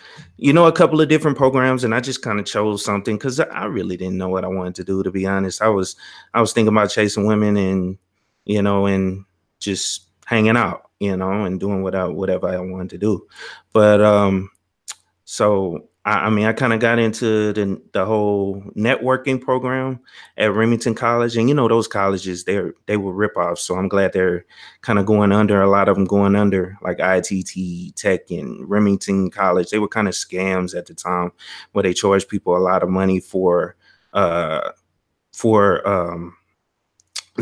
couple of different programs, and I just kind of chose something because I really didn't know what I wanted to do, to be honest. I was thinking about chasing women and, you know, and just hanging out, you know, and doing whatever I wanted to do. But so I mean, I kind of got into the whole networking program at Remington College, and you know, those colleges they were ripoffs. So I'm glad they're kind of going under. A lot of them going under, like ITT, Tech, and Remington College. They were kind of scams at the time, where they charged people a lot of money for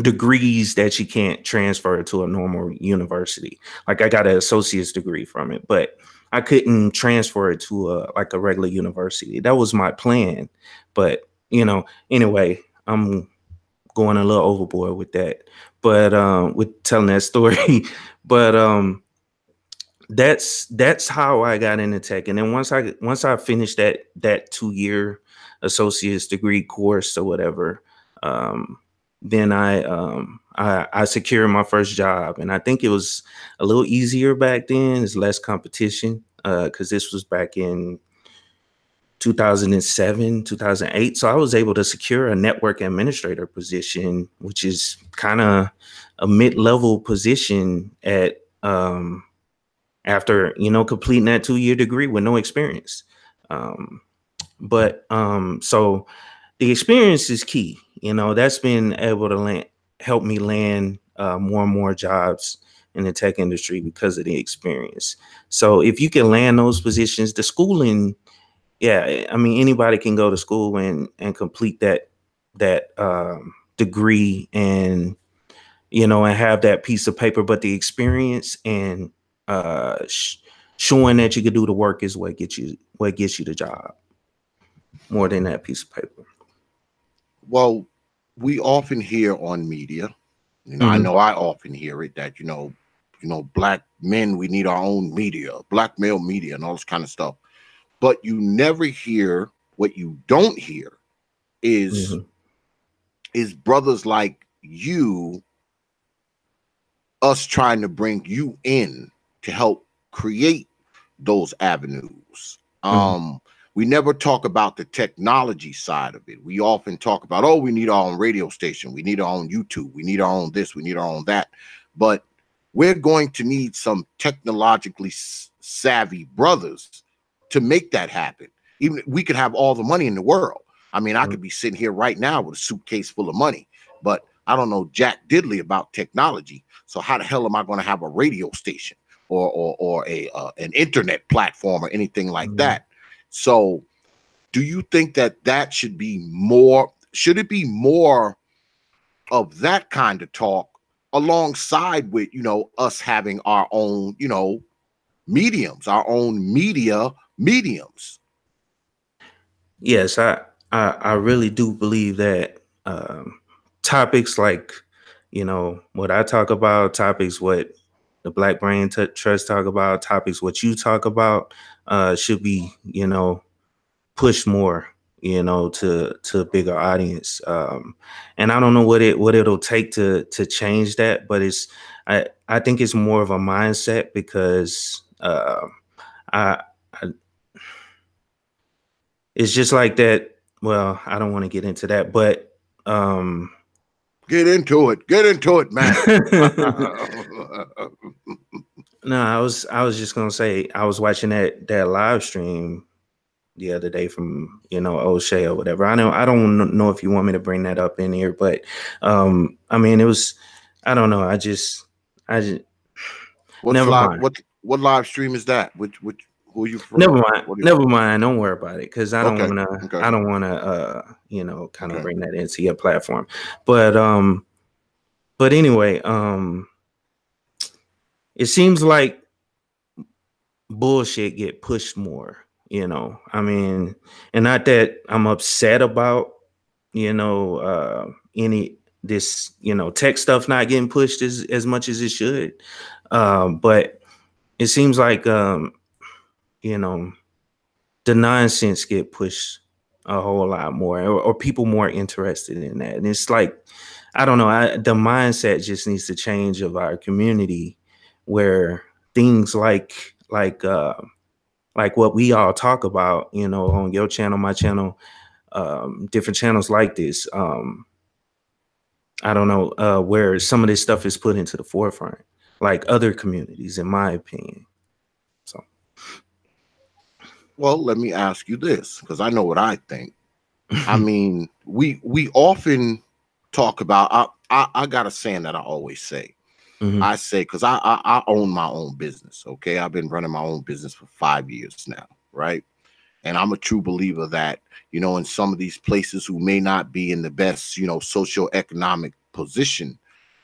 degrees that you can't transfer to a normal university. Like I got an associate's degree from it, but I couldn't transfer it to a regular university. That was my plan. But, you know, anyway, I'm going a little overboard with that. But with telling that story. But that's how I got into tech. And then once I finished that 2-year associate's degree course or whatever, then I secured my first job, and I think it was a little easier back then. It's less competition because this was back in 2007, 2008. So I was able to secure a network administrator position, which is kind of a mid-level position at after, you know, completing that 2-year degree with no experience. So the experience is key. You know, that's been able to help me land more and more jobs in the tech industry because of the experience. So if you can land those positions, the schooling, yeah, I mean, anybody can go to school and complete that degree and, you know, and have that piece of paper, but the experience and showing that you can do the work is what gets you the job more than that piece of paper. Well, we often hear on media, you know, I know I often hear it that, you know, black men, we need our own media, black male media and all this kind of stuff. But you never hear, what you don't hear is brothers like you, us trying to bring you in to help create those avenues. We never talk about the technology side of it. We often talk about, oh, we need our own radio station, we need our own YouTube, we need our own this, we need our own that. But we're going to need some technologically savvy brothers to make that happen. Even we could have all the money in the world. I mean, I could be sitting here right now with a suitcase full of money, but I don't know jack diddly about technology. So how the hell am I going to have a radio station or an internet platform or anything like that? So do you think that should be more, should it be more of that kind of talk alongside with, you know, us having our own, you know, mediums, our own media mediums? Yes, I really do believe that topics like, you know, what I talk about, topics what the Black Brain Trust talk about, topics what you talk about should be, you know, pushed more, you know, to a bigger audience. And I don't know what it'll take to change that, but I think it's more of a mindset because it's just like that. Well, I don't want to get into that, but get into it, man. No, I was just gonna say I was watching that live stream the other day from, you know, O'Shea or whatever. I don't know if you want me to bring that up in here, but I mean, it was, I don't know. I just never mind. What live stream is that? Which who are you from? Never mind. Don't worry about it, because I don't want to you know, kind of bring that into your platform. But anyway, it seems like bullshit get pushed more, I mean, and not that I'm upset about, any this, tech stuff not getting pushed as much as it should. But it seems like, you know, the nonsense get pushed a whole lot more, or people more interested in that. And it's like, I don't know, the mindset just needs to change of our community, where things like what we all talk about, on your channel, my channel, different channels like this. I don't know, where some of this stuff is put into the forefront, like other communities, in my opinion. So, well, let me ask you this, because I know what I think. I mean, we often talk about. I got a saying that I always say. I say, because I own my own business. Okay, I've been running my own business for 5 years now, right? And I'm a true believer that, in some of these places who may not be in the best, socioeconomic position,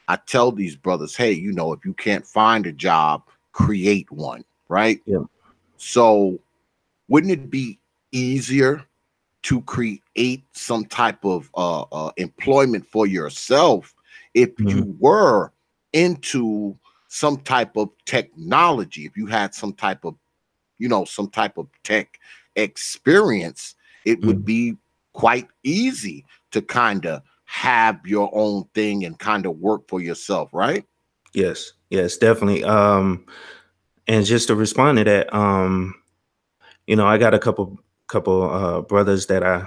I tell these brothers, hey, if you can't find a job, create one, right? Yeah. So wouldn't it be easier to create some type of employment for yourself if you were into some type of technology, if you had some type of tech experience? It would be quite easy to kind of have your own thing and kind of work for yourself, right? Yes, definitely. And just to respond to that, I got a couple brothers that I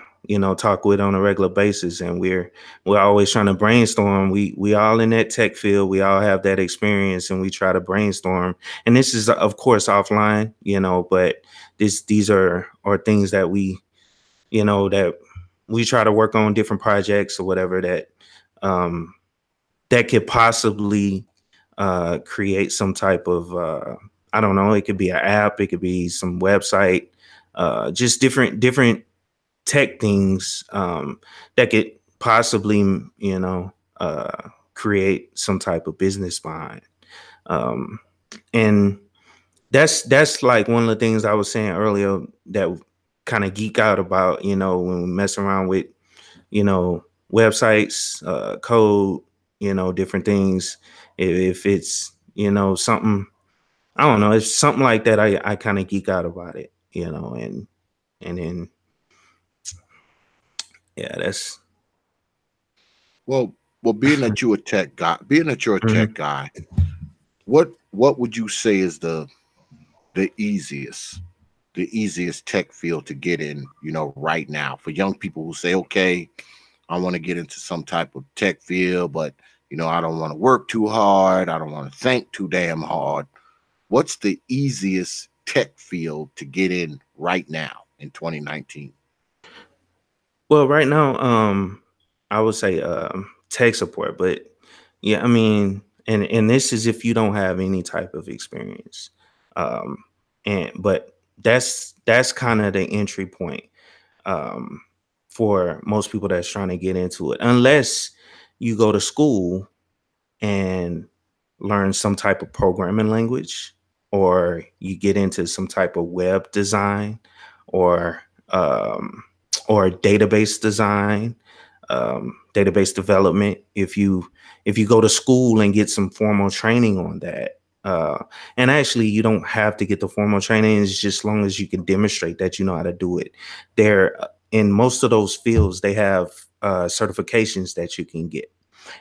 talk with on a regular basis, and we're always trying to brainstorm. We all in that tech field, we all have that experience, and we try to brainstorm. And this is, of course, offline, but these are things that that we try to work on, different projects or whatever that that could possibly create some type of I don't know, it could be an app, it could be some website, just different tech things that could possibly create some type of business behind. And that's like one of the things I was saying earlier that kind of geek out about, when we mess around with websites, code, different things. If it's something, I don't know, it's something like that, I kind of geek out about it, and then yeah, that's well being that you're a tech guy, what would you say is the easiest tech field to get in, right now, for young people who say, okay, I want to get into some type of tech field, but I don't want to work too hard, I don't want to think too damn hard? What's the easiest tech field to get in right now in 2019? Well, right now, I would say tech support, but yeah, I mean, and this is if you don't have any type of experience, but that's kind of the entry point for most people that's trying to get into it, unless you go to school and learn some type of programming language, or you get into some type of web design, or database design, database development. If you go to school and get some formal training on that, and actually you don't have to get the formal training, it's just as long as you can demonstrate that you know how to do it. There, in most of those fields, they have certifications that you can get.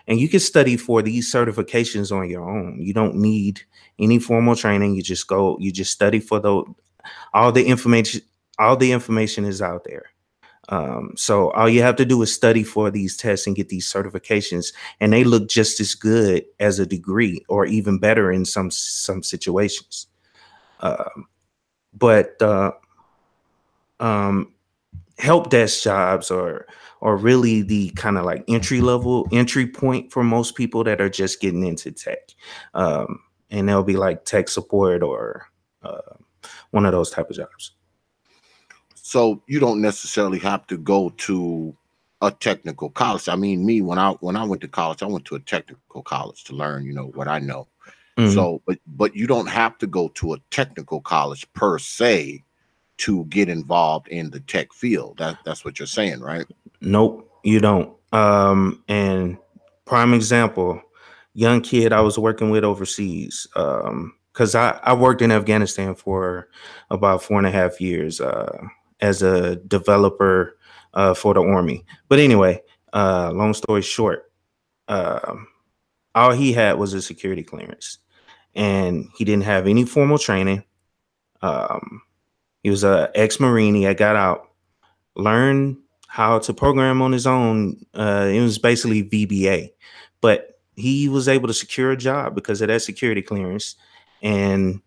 And you can study for these certifications on your own. You don't need any formal training. You just study for all the information. All the information is out there. So all you have to do is study for these tests and get these certifications, and they look just as good as a degree, or even better in some situations. But help desk jobs are really the kind of like entry point for most people that are just getting into tech, and they'll be like tech support or one of those type of jobs. So you don't necessarily have to go to a technical college. I mean, me, when I went to college, I went to a technical college to learn, what I know. So, but you don't have to go to a technical college per se to get involved in the tech field. That's what you're saying, right? Nope, you don't. And prime example, young kid I was working with overseas. Because I worked in Afghanistan for about 4.5 years as a developer for the army. But anyway, long story short, all he had was a security clearance, and he didn't have any formal training. He was a ex-Marine. He had got out, learned how to program on his own. It was basically VBA, but he was able to secure a job because of that security clearance. And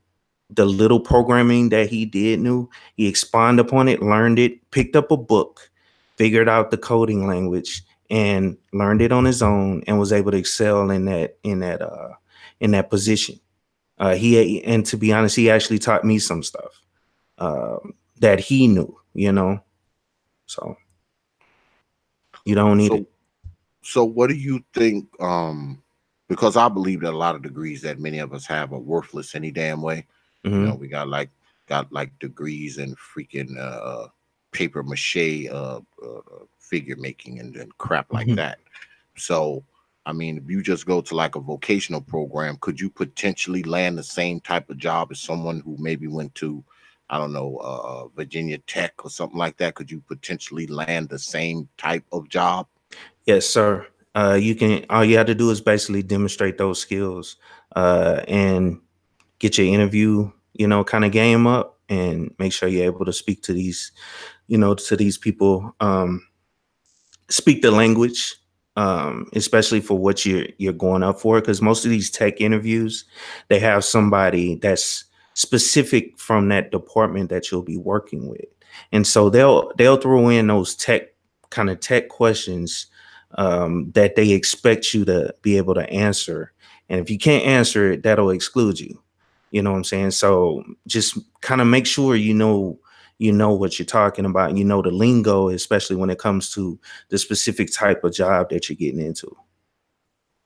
the little programming that he did knew, he expanded upon it, learned it, picked up a book, figured out the coding language, and learned it on his own, and was able to excel in that position. And to be honest, he actually taught me some stuff that he knew, So you don't need it. So what do you think? Because I believe that a lot of degrees that many of us have are worthless any damn way. Mm-hmm. We got like degrees in freaking paper mache figure making and crap like that. So I mean, if you just go to like a vocational program, could you potentially land the same type of job as someone who maybe went to, I don't know, Virginia Tech or something like that? Could you potentially land the same type of job? Yes, sir. You can. All you have to do is basically demonstrate those skills and get your interview, kind of game up, and make sure you're able to speak to these, to these people. Speak the language, especially for what you're going up for, because most of these tech interviews, they have somebody that's specific from that department that you'll be working with, and so they'll throw in those tech questions that they expect you to be able to answer, and if you can't answer it, that'll exclude you. You know what I'm saying? So just kind of make sure you know what you're talking about, and the lingo, especially when it comes to the specific type of job that you're getting into.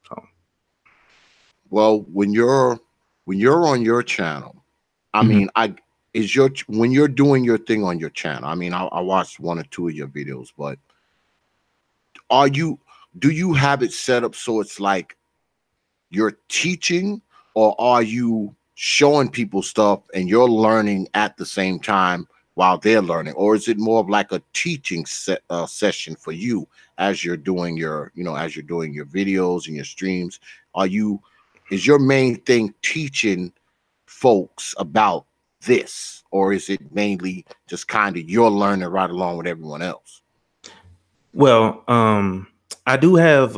So. Well, when you're on your channel, I mean, when you're doing your thing on your channel, I mean, I watched 1 or 2 of your videos, but do you have it set up so it's like you're teaching, or are you showing people stuff and you're learning at the same time while they're learning? Or is it more of like a teaching session for you as you're doing your videos and your streams? Is your main thing teaching folks about this, or is it mainly just kind of you're learning right along with everyone else? Well, I do have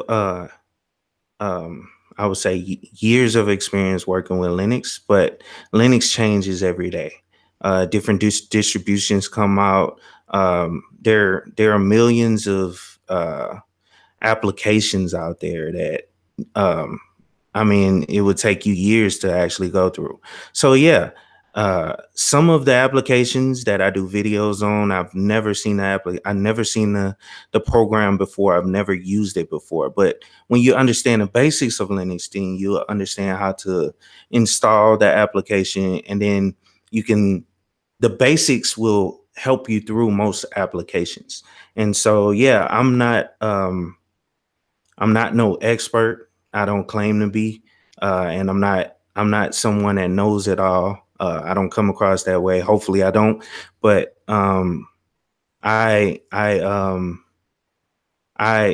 I would say years of experience working with Linux, but Linux changes every day. Different distributions come out. There are millions of applications out there that I mean, it would take you years to actually go through. So yeah, some of the applications that I do videos on, I've never seen I've never seen the program before. I've never used it before. But when you understand the basics of Linux, then you understand how to install the application, and then the basics will help you through most applications. And so yeah, I'm not no expert. I don't claim to be, and I'm not someone that knows it all. I don't come across that way. Hopefully, I don't. But I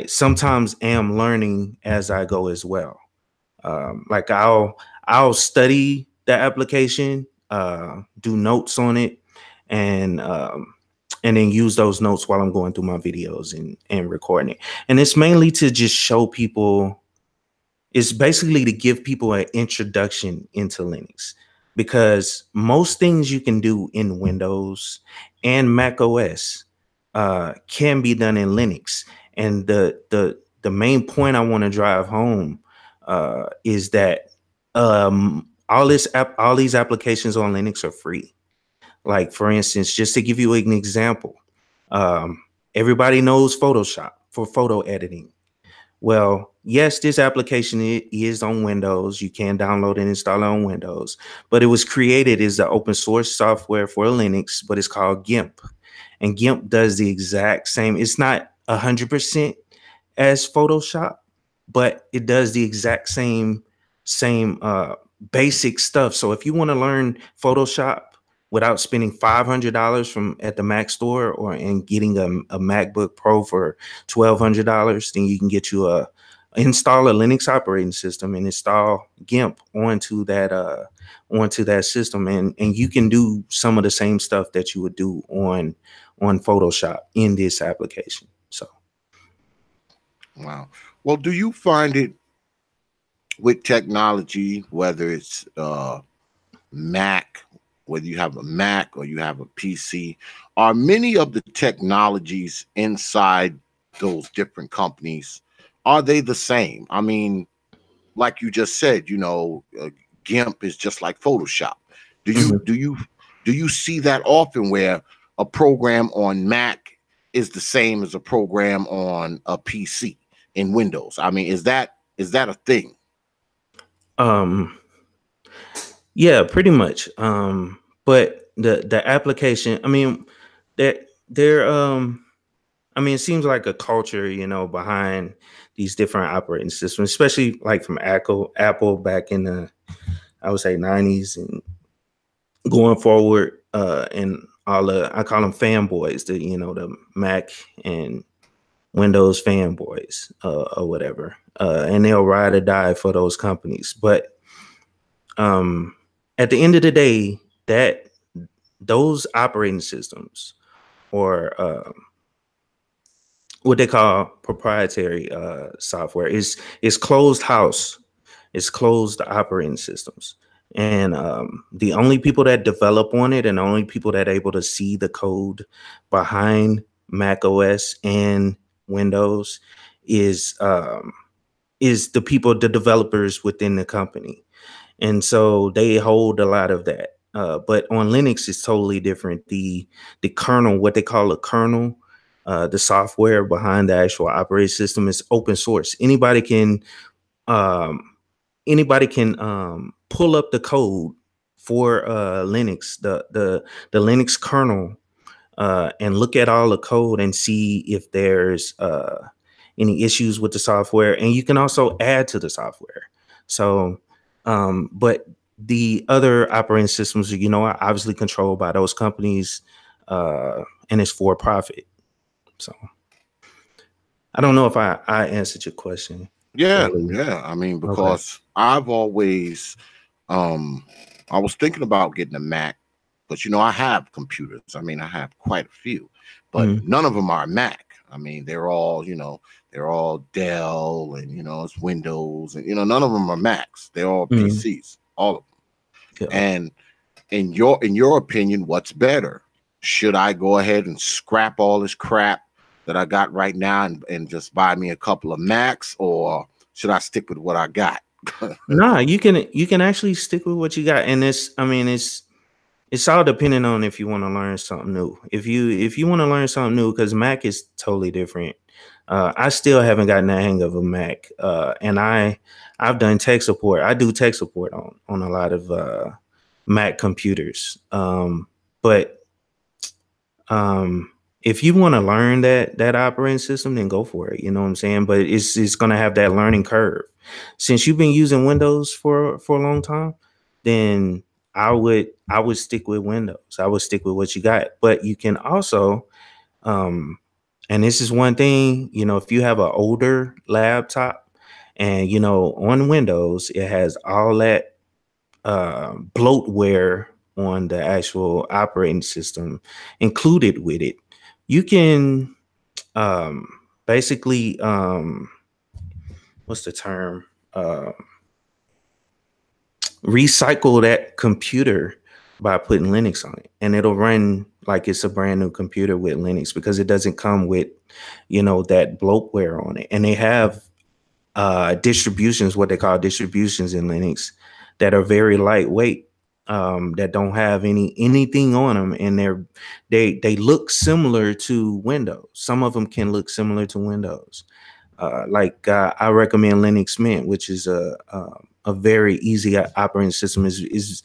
sometimes am learning as I go as well. Like I'll study the application, do notes on it, and then use those notes while I'm going through my videos and recording it. And it's mainly to just show people. It's basically to give people an introduction into Linux, because most things you can do in Windows and Mac OS can be done in Linux. And the main point I want to drive home is that all these applications on Linux are free. Like, for instance, just to give you an example, everybody knows Photoshop for photo editing. Well, yes, this application is on Windows. You can download and install it on Windows, but it was created as the open source software for Linux, but it's called GIMP. And GIMP does the exact same. It's not 100% as Photoshop, but it does the exact same basic stuff. So if you want to learn Photoshop without spending $500 from at the Mac store or and getting a MacBook Pro for $1,200, then you can get you install a Linux operating system and install GIMP onto that system, and you can do some of the same stuff that you would do on Photoshop in this application. So Wow. Well, do you find it with technology, whether it's Mac, whether you have a Mac or you have a PC, are many of the technologies inside those different companies, are they the same? I mean, like you just said, GIMP is just like Photoshop. Do you see that often where a program on Mac is the same as a program on a PC in Windows? I mean, is that a thing? Yeah, pretty much. But the application, I mean, there I mean, it seems like a culture, behind these different operating systems, especially like from Apple back in the, I would say, 90s and going forward, and I call them fanboys, the Mac and Windows fanboys, or whatever. And they'll ride or die for those companies. But at the end of the day, those operating systems, or what they call proprietary software, is closed house. It's closed operating systems. And the only people that develop on it and the only people that are able to see the code behind Mac OS and Windows is the developers within the company. And so they hold a lot of that. But on Linux, it's totally different. The kernel, what they call a kernel, the software behind the actual operating system, is open source. Anybody can pull up the code for Linux, the Linux kernel, and look at all the code and see if there's any issues with the software. And you can also add to the software. So, but the other operating systems, are obviously controlled by those companies, and it's for profit. So I don't know if I answered your question. Yeah. I mean, because I've always, I was thinking about getting a Mac, but I have computers. I mean, I have quite a few, but none of them are Mac. I mean, they're all, they're all Dell, and it's Windows, and none of them are Macs. They're all PCs, all of them. Yeah. And in your opinion, what's better? Should I go ahead and scrap all this crap that I got right now and just buy me a couple of Macs, or should I stick with what I got? Nah, you can actually stick with what you got, and it's all depending on if you want to learn something new. If you want to learn something new, because Mac is totally different. I still haven't gotten the hang of a Mac, and I've done tech support. I do tech support on a lot of Mac computers, but if you want to learn that operating system, then go for it. You know what I'm saying? But it's going to have that learning curve. Since you've been using Windows for a long time, then I would stick with Windows. I would stick with what you got. But you can also, and this is one thing, if you have an older laptop and, on Windows, it has all that bloatware on the actual operating system included with it, you can basically, what's the term? Recycle that computer by putting Linux on it, and it'll run like it's a brand new computer with Linux, because it doesn't come with, that bloatware on it. And they have distributions, what they call distributions in Linux, that are very lightweight, that don't have anything on them, and they look similar to Windows. Some of them can look similar to Windows, I recommend Linux Mint, which is a very easy operating system. Is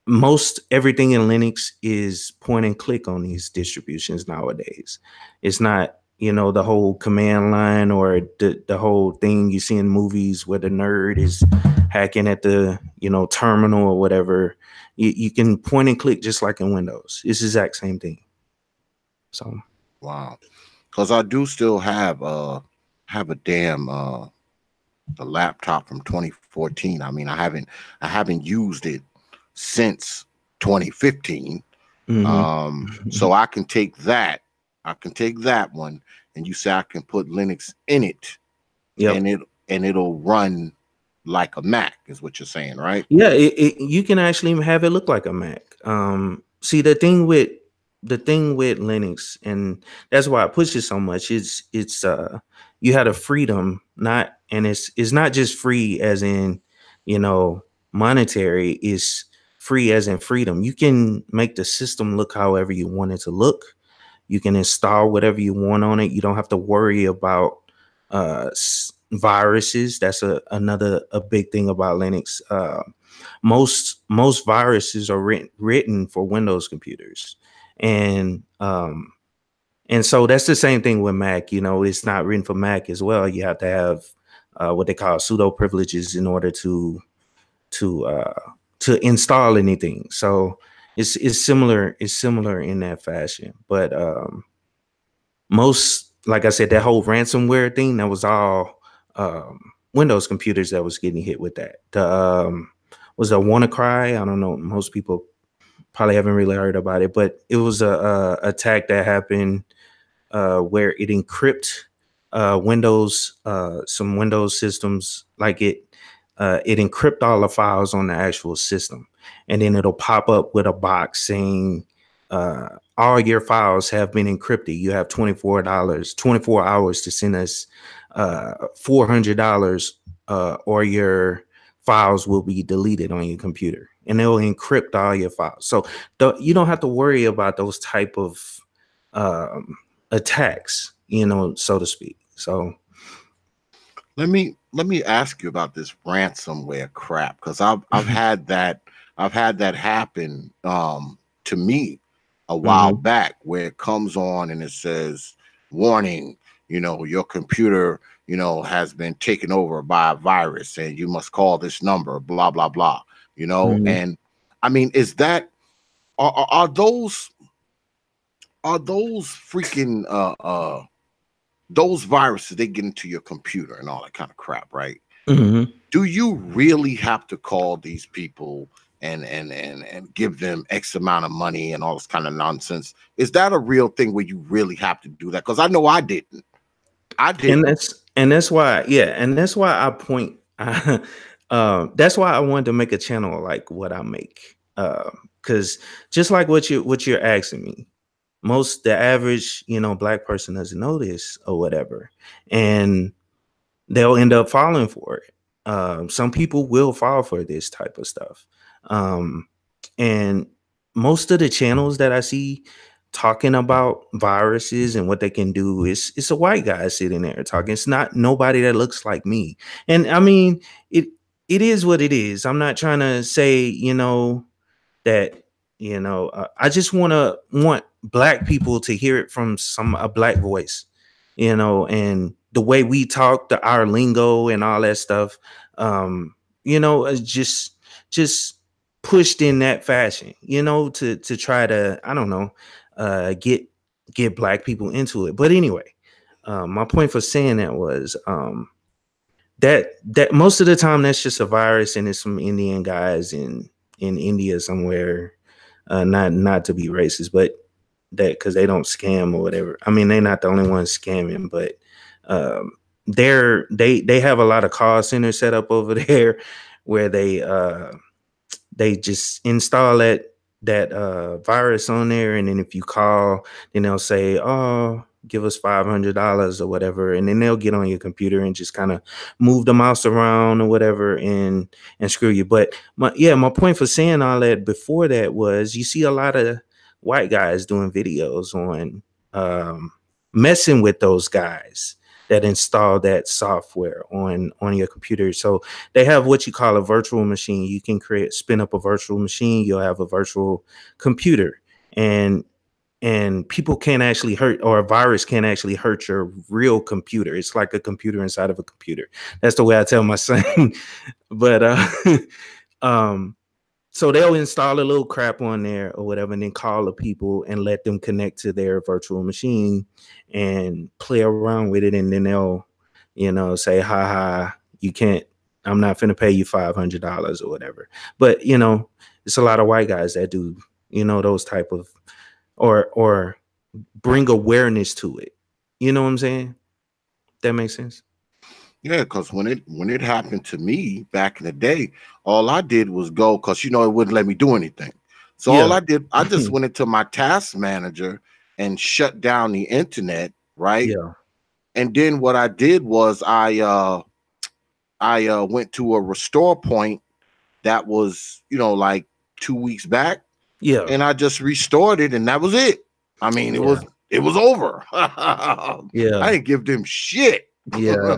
most everything in Linux is point and click on these distributions nowadays. It's not, the whole command line or the whole thing you see in movies where the nerd is hacking at the, terminal or whatever. You can point and click just like in Windows. It's the exact same thing. So. Wow. Because I do still have a damn the laptop from 2014. I mean, I haven't used it since 2015. So I can take that one, and you say I can put Linux in it, and it'll run like a Mac, is what you're saying, right? Yeah, you can actually have it look like a Mac. See, the thing with Linux, and that's why I push it so much, it's you had a freedom, it's not just free as in, monetary, is free as in freedom. You can make the system look however you want it to look. You can install whatever you want on it. You don't have to worry about viruses. That's another big thing about Linux. Most viruses are written for Windows computers, and so that's the same thing with Mac. It's not written for Mac as well. You have to have what they call pseudo privileges in order to install anything. So it's similar in that fashion. But most, like I said, that whole ransomware thing, that was all Windows computers that was getting hit with that. Was a WannaCry? I don't know. Most people probably haven't really heard about it, but it was a attack that happened where it encrypt Windows, some Windows systems, like it encrypt all the files on the actual system, and then it'll pop up with a box saying all your files have been encrypted. You have 24 hours to send us $400, or your files will be deleted on your computer, and they'll encrypt all your files. So you don't have to worry about those type of attacks, so to speak. So let me ask you about this ransomware crap, because I've had that happen to me a while back, where it comes on and it says, warning, your computer has been taken over by a virus, and you must call this number, blah blah blah. And I mean, is that are those freaking those viruses, they get into your computer and all that kind of crap, right? Do you really have to call these people and give them X amount of money and all this kind of nonsense? Is that a real thing where you really have to do that? Because I know I didn't. And that's why, that's why I point. That's why I wanted to make a channel like what I make, because just like what you're asking me, the average Black person doesn't know this or whatever, and they'll end up falling for it. Some people will fall for this type of stuff, and most of the channels that I see talking about viruses and what they can do, it's a white guy sitting there talking. It's not nobody that looks like me. And I mean, it is what it is. I'm not trying to say that I just want Black people to hear it from a Black voice, and the way we talk, our lingo and all that stuff, just pushed in that fashion, to try to, I don't know, get Black people into it. But anyway, my point for saying that was that most of the time that's just a virus, and it's some Indian guys in India somewhere, not to be racist, but that because they don't scam or whatever. I mean, they're not the only ones scamming, but they have a lot of call centers set up over there where they just install that virus on there, and then if you call, then they'll say, "Oh, give us $500 or whatever," and then they'll get on your computer and just kind of move the mouse around or whatever and screw you. But my point for saying all that before that was, you see a lot of white guys doing videos on messing with those guys, that install that software on your computer. So they have what you call a virtual machine. You can spin up a virtual machine. You'll have a virtual computer, and people can't actually hurt, or a virus can't actually hurt your real computer. It's like a computer inside of a computer. That's the way I tell my son. But so they'll install a little crap on there or whatever, and then call the people and let them connect to their virtual machine and play around with it. And then they'll, say, ha, you can't, I'm not finna pay you $500 or whatever. But, it's a lot of white guys that do, those type of, or bring awareness to it. You know what I'm saying? That makes sense. Yeah, because when it happened to me back in the day, all I did was go, because it wouldn't let me do anything. So all I did, I just went into my task manager and shut down the internet, right? Yeah. And then what I did was I went to a restore point that was, like 2 weeks back. Yeah. And I just restored it, and that was it. I mean, it was over. Yeah. I didn't give them shit. Yeah.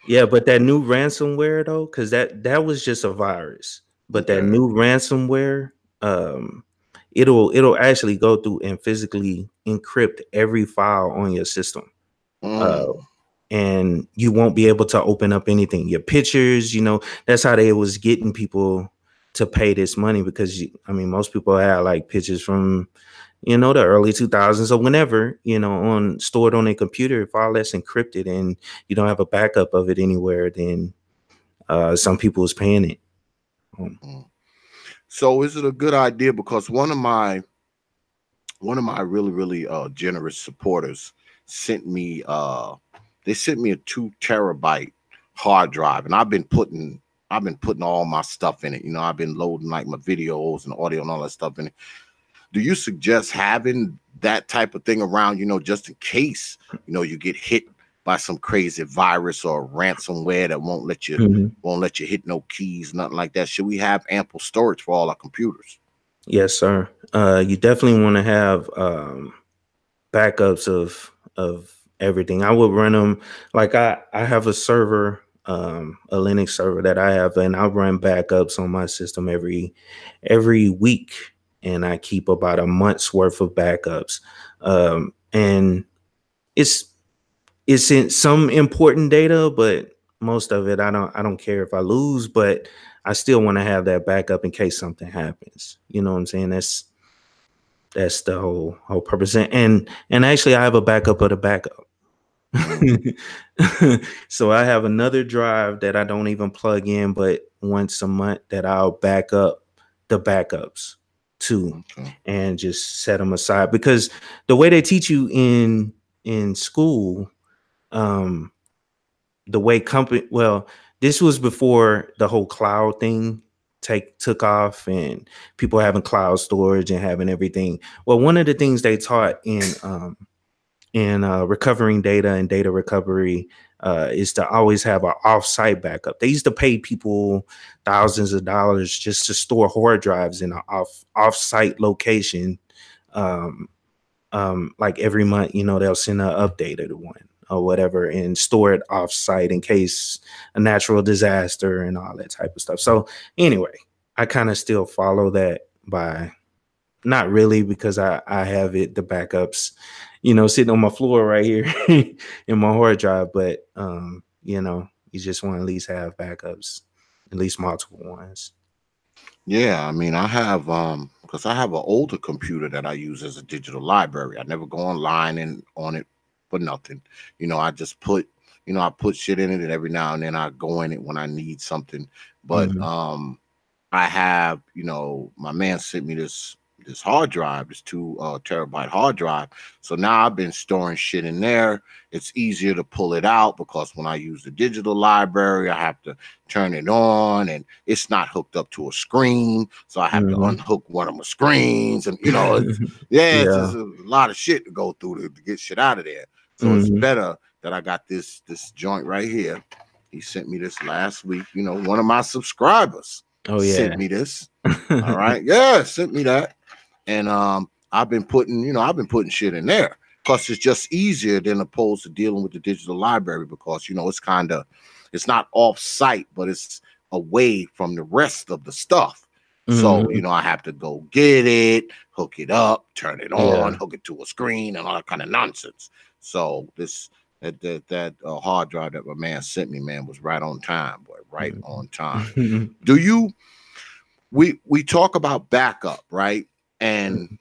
Yeah, but that new ransomware though, because that was just a virus. But that new ransomware, it'll actually go through and physically encrypt every file on your system. And you won't be able to open up anything. Your pictures, that's how they was getting people to pay this money, because most people had like pictures from the early 2000s or whenever, stored on a computer. If all that's encrypted and you don't have a backup of it anywhere, then some people is paying it. So is it a good idea? Because one of my really, really generous supporters sent me they sent me a 2 terabyte hard drive, and I've been putting all my stuff in it. I've been loading like my videos and audio and all that stuff in it. Do you suggest having that type of thing around, just in case, you get hit by some crazy virus or ransomware that won't let you hit no keys, nothing like that? Should we have ample storage for all our computers? Yes, sir. You definitely want to have backups of everything. I would run them like I have a server, a Linux server that I have, and I run backups on my system every week. And I keep about a month's worth of backups. And it's in some important data, but most of it I don't care if I lose, but I still want to have that backup in case something happens. You know what I'm saying? That's the whole purpose. And actually I have a backup of the backup. So I have another drive that I don't even plug in, but once a month that I'll back up the backups too, and just set them aside, because the way they teach you in school, the way this was before the whole cloud thing took off and people having cloud storage and having everything. Well, one of the things they taught in recovering data and data recovery is to always have an off-site backup. They used to pay people thousands of dollars just to store hard drives in an off-site location. Like every month, they'll send an updated one or whatever and store it off-site in case a natural disaster and all that type of stuff. So anyway, I kind of still follow that by, not really, because I have the backups, sitting on my floor right here in my hard drive. But, you just want to at least have backups, at least multiple ones. Yeah, I have, because I have an older computer that I use as a digital library. I never go online and on it for nothing. I just put, I put shit in it, and every now and then I go in it when I need something. But I have, my man sent me this hard drive, this 2 terabyte hard drive. So now I've been storing shit in there. It's easier to pull it out, because when I use the digital library, I have to turn it on, and it's not hooked up to a screen. So I have to unhook one of my screens, and it's just a lot of shit to go through to get shit out of there. So it's better that I got this joint right here. He sent me this last week. One of my subscribers sent me this. All right. Yeah, sent me that. And I've been putting shit in there. because it's just easier than opposed to dealing with the digital library, because it's not off site, but it's away from the rest of the stuff. So I have to go get it, hook it up, turn it on, hook it to a screen, and all that kind of nonsense. So that hard drive that my man sent me, man, was right on time, boy, right on time. We talk about backup, right? And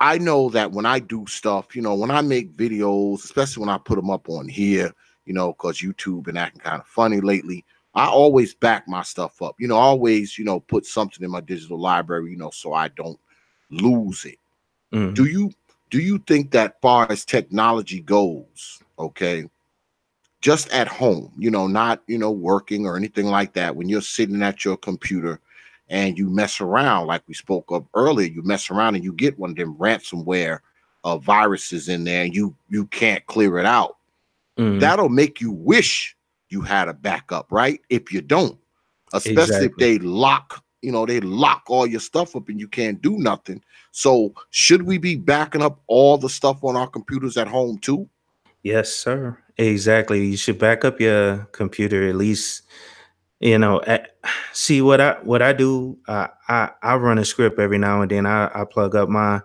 I know that when I do stuff, when I make videos, especially when I put them up on here, because YouTube been acting kind of funny lately, I always back my stuff up. Always, put something in my digital library, so I don't lose it. Do you think that far as technology goes, okay, just at home, not, working or anything like that, when you're sitting at your computer and you mess around, like we spoke of earlier, you mess around and you get one of them ransomware viruses in there and you can't clear it out. That'll make you wish you had a backup, right? If you don't, especially if they lock all your stuff up and you can't do nothing. So should we be backing up all the stuff on our computers at home too? Yes, sir. Exactly. You should back up your computer at least. See what I do. I run a script every now and then. I plug up my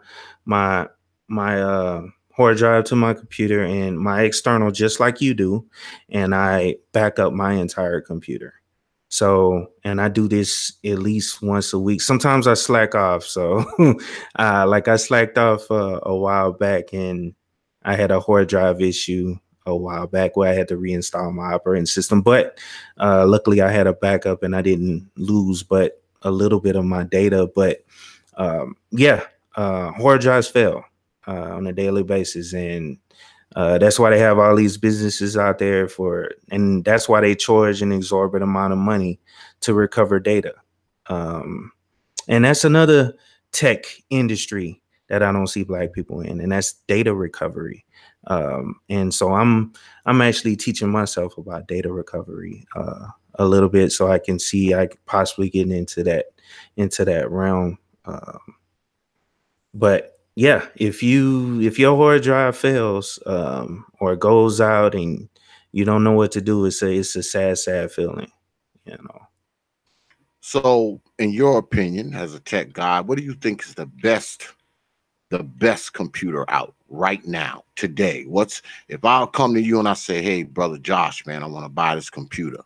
hard drive to my computer and my external, just like you do, and I back up my entire computer. So, and I do this at least once a week. Sometimes I slack off. So, like I slacked off a while back, and I had a hard drive issue a while back where I had to reinstall my operating system. But luckily, I had a backup and I didn't lose but a little bit of my data. But hard drives fail on a daily basis, and that's why they have all these businesses out there and that's why they charge an exorbitant amount of money to recover data. And that's another tech industry that I don't see Black people in, and that's data recovery. And so I'm actually teaching myself about data recovery a little bit, so I can see I could possibly get into that realm. But yeah, if your hard drive fails or goes out and you don't know what to do, it's a sad feeling, So, in your opinion, as a tech guy, what do you think is the best computer out right now, today? If I'll come to you and I say, hey, brother Josh, man, I want to buy this computer,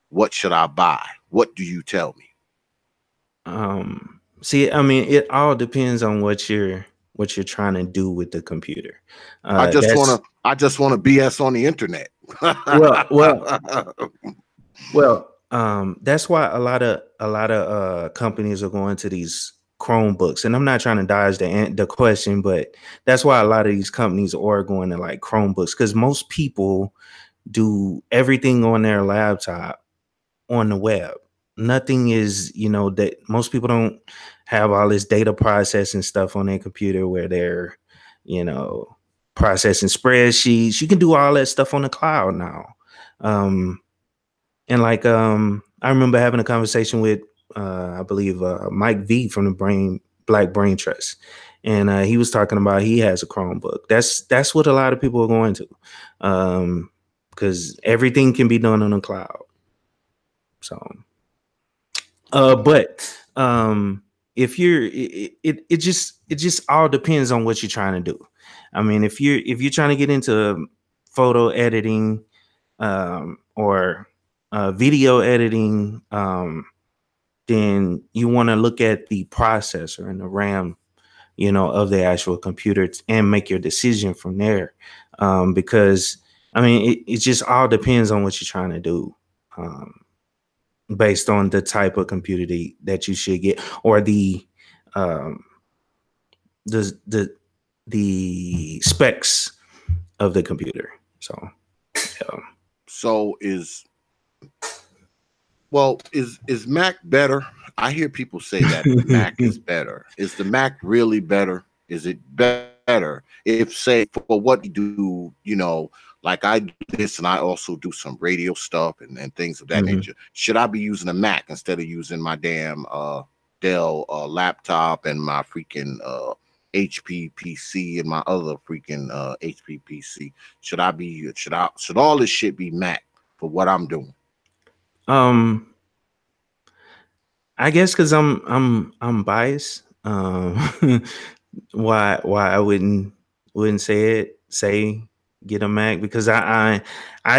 what should I buy? What do you tell me? See, I mean, it all depends on what you're trying to do with the computer. I just want to BS on the internet. well, that's why a lot of companies are going to these Chromebooks, and I'm not trying to dodge the question, but that's why a lot of these companies are going to like Chromebooks, because most people do everything on their laptop on the web. Nothing is, that most people don't have all this data processing stuff on their computer where they're, processing spreadsheets. You can do all that stuff on the cloud now. And like, I remember having a conversation with, I believe, Mike V from the Black Brain Trust. And he was talking about he has a Chromebook. That's what a lot of people are going to, because everything can be done on the cloud. So, but if it just all depends on what you're trying to do. I mean, if you're trying to get into photo editing or video editing, then you want to look at the processor and the RAM, of the actual computer and make your decision from there. Because I mean, it just all depends on what you're trying to do. Based on the type of computer that you should get, or the specs of the computer. So, yeah. So is Mac better? I hear people say that the Mac is better. Is the Mac really better? Is it better if, say, for what you do, like I do this and I also do some radio stuff and things of that nature. Should I be using a Mac instead of using my damn Dell laptop and my freaking HP PC and my other freaking HP PC? Should all this shit be Mac for what I'm doing? I guess because I'm biased. Why I wouldn't say get a Mac, because I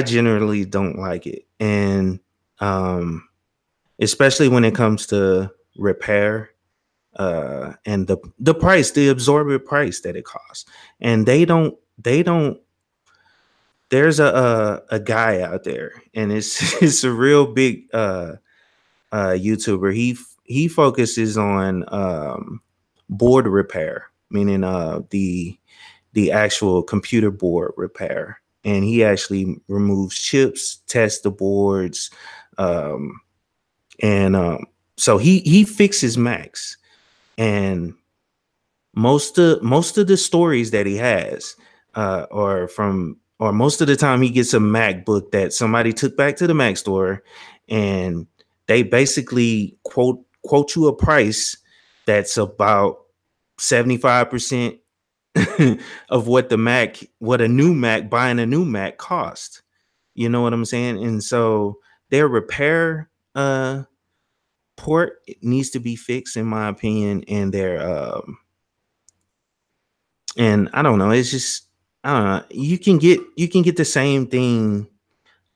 generally don't like it, and especially when it comes to repair, and the price, the absorbent price that it costs, and they don't. There's a guy out there, and it's it's a real big YouTuber. He focuses on board repair, meaning the actual computer board repair, and he actually removes chips, tests the boards, and so he fixes Macs, and most of the stories that he has or most of the time he gets a MacBook that somebody took back to the Mac store, and they basically quote you a price that's about 75% of what a new Mac, buying a new Mac cost. You know what I'm saying? And so their repair port needs to be fixed, in my opinion, and their and I don't know, it's just, I don't know, you can get the same thing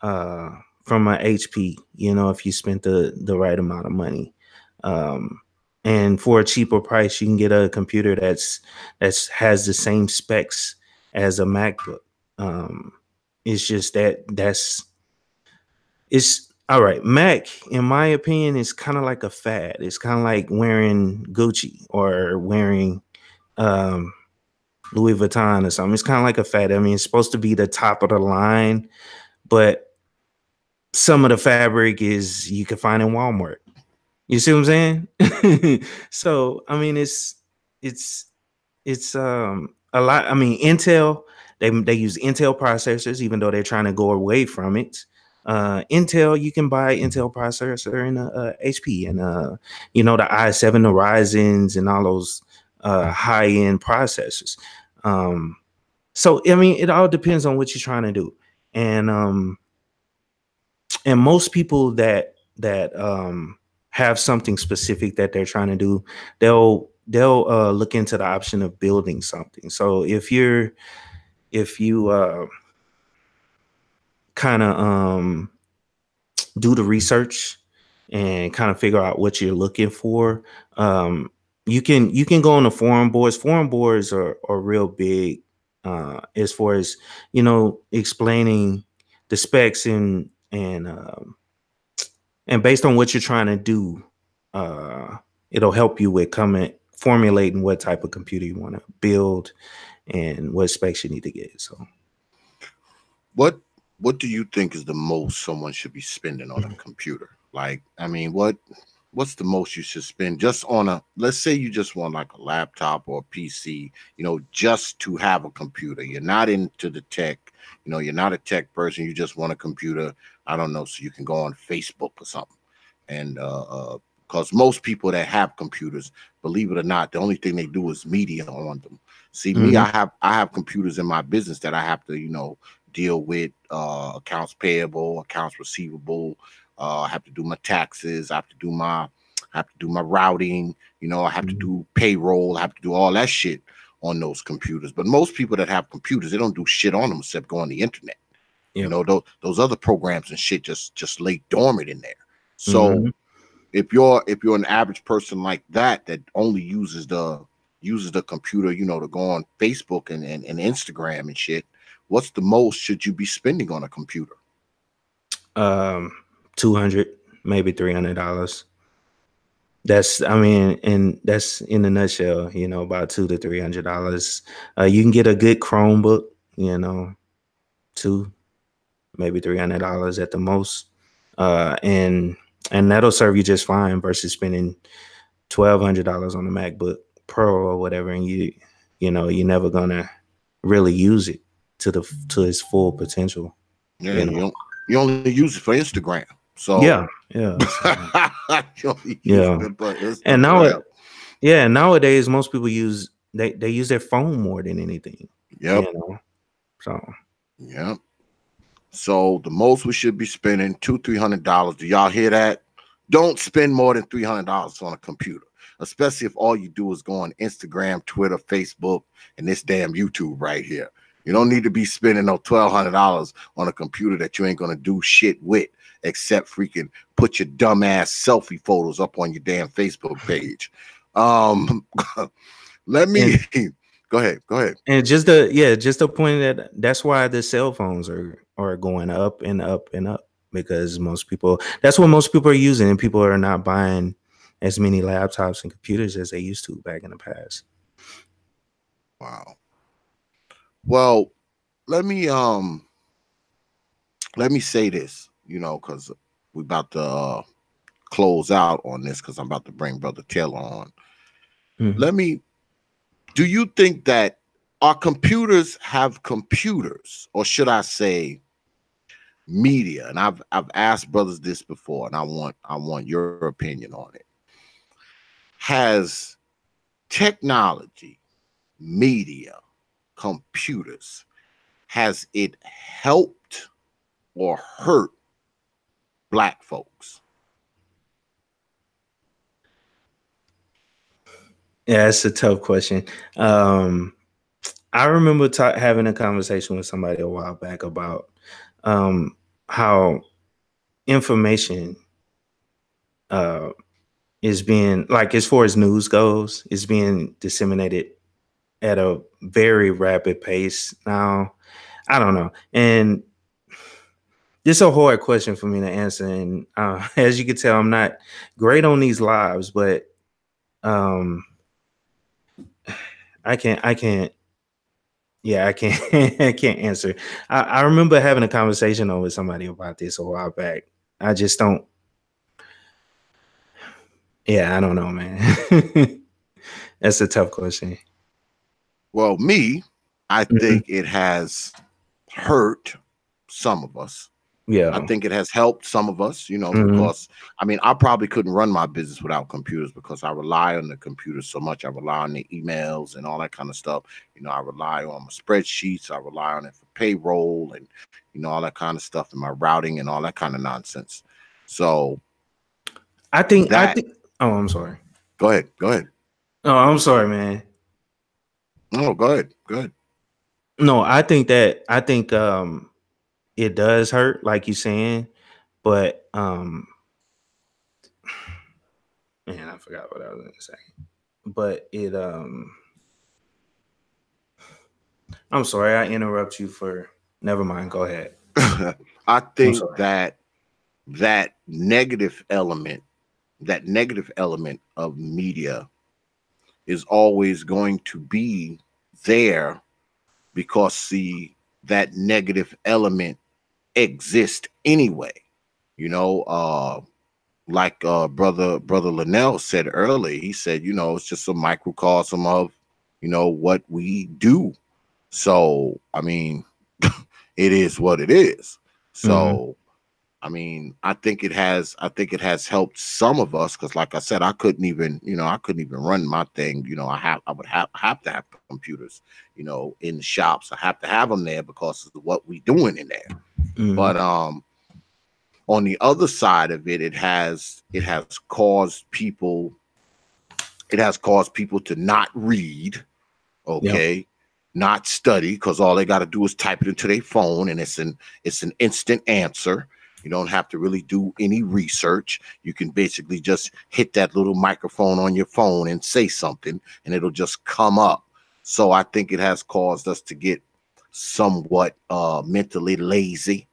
from a HP, if you spent the right amount of money. And for a cheaper price, you can get a computer that's has the same specs as a MacBook. It's just it's all right. Mac, in my opinion, is kind of like a fad. It's kind of like wearing Gucci or wearing Louis Vuitton or something. It's kind of like a fad. I mean, it's supposed to be the top of the line, but some of the fabric you can find in Walmart. You see what I'm saying? So, I mean, it's a lot. I mean, Intel, they use Intel processors, even though they're trying to go away from it. Intel, you can buy Intel processor in HP, and the i7, the Ryzens, and all those high-end processors. So I mean, it all depends on what you're trying to do, and most people that have something specific that they're trying to do, they'll look into the option of building something. So if you kind of do the research and kind of figure out what you're looking for, you can go on the forum boards. Forum boards are real big as far as explaining the specs and based on what you're trying to do, it'll help you with formulating what type of computer you want to build and what specs you need to get. So what do you think is the most someone should be spending on a computer? Like, I mean, what's the most you should spend just on let's say you just want like a laptop or a PC, just to have a computer. You're not into the tech, you're not a tech person. You just want a computer, I don't know, so you can go on Facebook or something. And because most people that have computers, believe it or not, the only thing they do is media on them. See, me, I have computers in my business that I have to, deal with accounts payable, accounts receivable. I have to do my taxes. I have to do my routing. I have to do payroll. I have to do all that shit on those computers. But most people that have computers, they don't do shit on them except go on the internet. Yep. Those other programs and shit just lay dormant in there. So if you're an average person like that only uses the computer, to go on Facebook and Instagram and shit, what's the most should you be spending on a computer? $200, maybe $300. That's in a nutshell, about $200 to $300. You can get a good Chromebook, $200, maybe $300 at the most, and that'll serve you just fine versus spending $1,200 on a MacBook Pro or whatever, and you're never gonna really use it to its full potential. Yeah, you only use it for Instagram. So yeah. And nowadays most people use they use their phone more than anything. Yep. You know, so Yep. So the most we should be spending $200-300. Do y'all hear that? Don't spend more than $300 on a computer, especially if all you do is go on Instagram, Twitter, Facebook, and this damn YouTube right here. You don't need to be spending no $1,200 on a computer that you ain't gonna do shit with, except freaking put your dumbass selfie photos up on your damn Facebook page. Let me go ahead. And just the point that's why the cell phones are going up and up and up, because that's what most people are using, and people are not buying as many laptops and computers as they used to back in the past. Wow. Well, let me say this, because we're about to close out on this, because I'm about to bring Brother Taylor on. Mm-hmm. Do you think that our computers have computers, or should I say media? And I've asked brothers this before, and I want your opinion on it. Has technology, media, computers, has it helped or hurt Black folks? Yeah, it's a tough question. I remember having a conversation with somebody a while back about how information is being, like, as far as news goes, is being disseminated at a very rapid pace now. I don't know. And this is a hard question for me to answer. And as you can tell, I'm not great on these lives, but I can't I can't answer. I remember having a conversation with somebody about this a while back. I just don't. Yeah, I don't know, man. That's a tough question. Well, I think it has hurt some of us. Yeah. I think it has helped some of us, because I probably couldn't run my business without computers, because I rely on the computers so much. I rely on the emails and all that kind of stuff. I rely on my spreadsheets. I rely on it for payroll and, all that kind of stuff, and my routing and all that kind of nonsense. So I think, oh, I'm sorry. Go ahead. Oh, I'm sorry, man. No, go ahead. No, I think it does hurt, like you're saying, but man, I forgot what I was gonna say. But it I'm sorry, I interrupt you for never mind, go ahead. I think that negative element of media is always going to be there, because that negative element exists anyway. Like brother Lynell said earlier, he said, it's just a microcosm of, what we do. So, it is what it is. So, I think it has helped some of us, because like I said, I couldn't even run my thing. I would have to have computers, in the shops. I have to have them there because of what we doing in there. But on the other side of it, it has caused people to not read, okay, not study, because all they got to do is type it into their phone, and it's an instant answer. You don't have to really do any research. You can basically just hit that little microphone on your phone and say something, and it'll just come up. So I think it has caused us to get somewhat mentally lazy,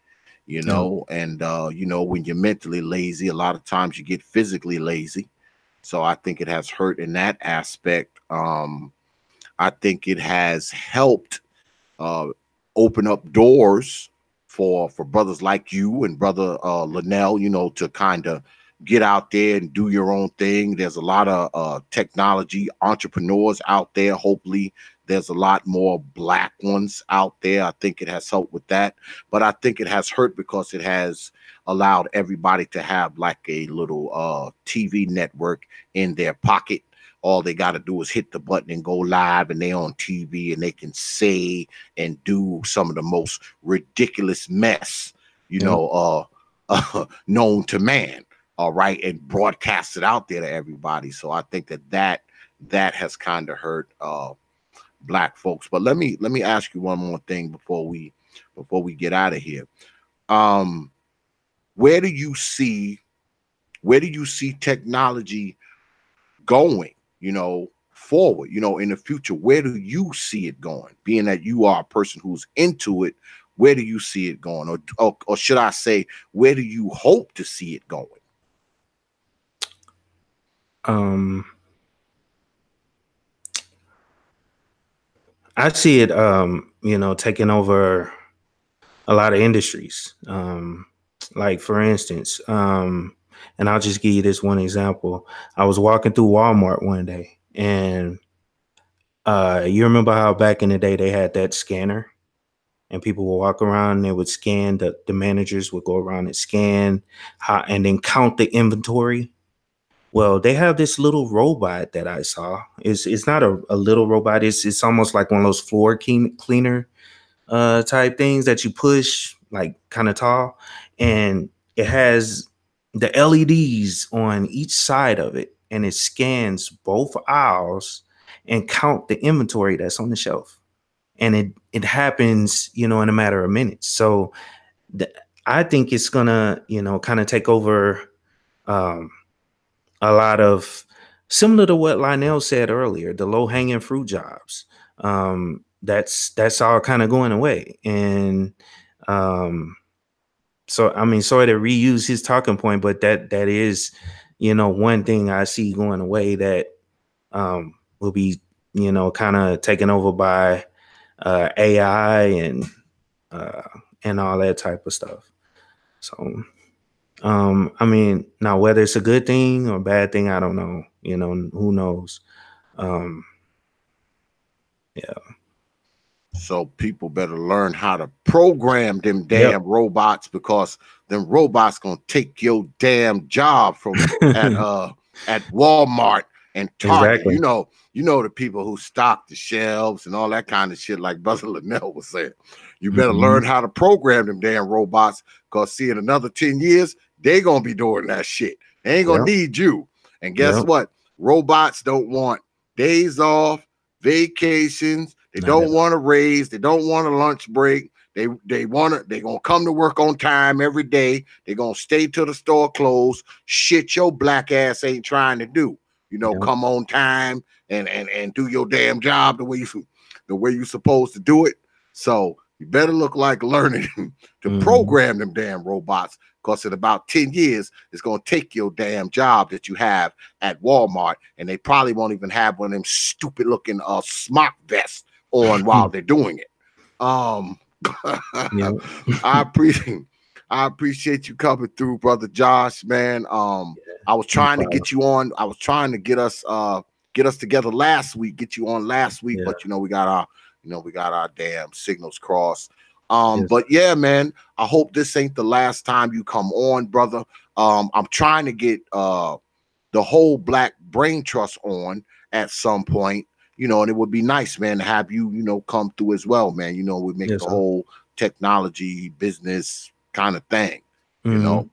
and when you're mentally lazy, a lot of times you get physically lazy. So I think it has hurt in that aspect. I think it has helped open up doors for brothers like you and brother Lynell, to kind of get out there and do your own thing. There's a lot of technology entrepreneurs out there. Hopefully there's a lot more Black ones out there. I think it has helped with that, but I think it has hurt because it has allowed everybody to have like a little TV network in their pocket, all they got to do is hit the button and go live, and they on TV, and they can say and do some of the most ridiculous mess, known to man. All right, and broadcast it out there to everybody. So I think that has kind of hurt black folks. But let me ask you one more thing before we get out of here. Where do you see technology going, forward, in the future? Where do you see it going? Being that you are a person who's into it, where do you see it going? Or should I say, where do you hope to see it going? I see it, taking over a lot of industries. Like, for instance, and I'll just give you this one example. I was walking through Walmart one day, and you remember how back in the day they had that scanner, and people would walk around and they would scan, the managers would go around and scan and then count the inventory. Well, they have this little robot that I saw. It's not a little robot. It's almost like one of those floor cleaner type things that you push, like kind of tall, and it has the LEDs on each side of it, and it scans both aisles and count the inventory that's on the shelf, and it happens, in a matter of minutes. So I think it's gonna, kind of take over a lot of, similar to what Lynell said earlier, the low-hanging fruit jobs. That's all kind of going away. And so, I mean, sorry to reuse his talking point, but that is, one thing I see going away that will be, kind of taken over by AI and all that type of stuff. So, I mean, now whether it's a good thing or a bad thing, I don't know. Who knows? Yeah. So people better learn how to program them damn robots, because them robots gonna take your damn job from at Walmart and Target. Exactly. You know the people who stock the shelves and all that kind of shit, like Brother Lynell was saying. You better learn how to program them damn robots, because see, in another 10 years, they gonna be doing that shit. They ain't gonna need you. And guess what? Robots don't want days off, vacations. They don't want a raise. They don't want a lunch break. They gonna come to work on time every day. They gonna stay till the store closed. Shit your black ass ain't trying to do. Come on time and do your damn job the way you supposed to do it. So you better look like learning to program them damn robots, because in about 10 years, it's going to take your damn job that you have at Walmart, and they probably won't even have one of them stupid looking smock vests on while they're doing it. I appreciate you coming through, Brother Josh, man. I was trying to get you on. I was trying to get us together last week, get you on last week, but we got our damn signals crossed. But yeah, man, I hope this ain't the last time you come on, brother. I'm trying to get the whole Black Brain Trust on at some point, and it would be nice, man, to have you, come through as well, man. We make the whole technology business kind of thing,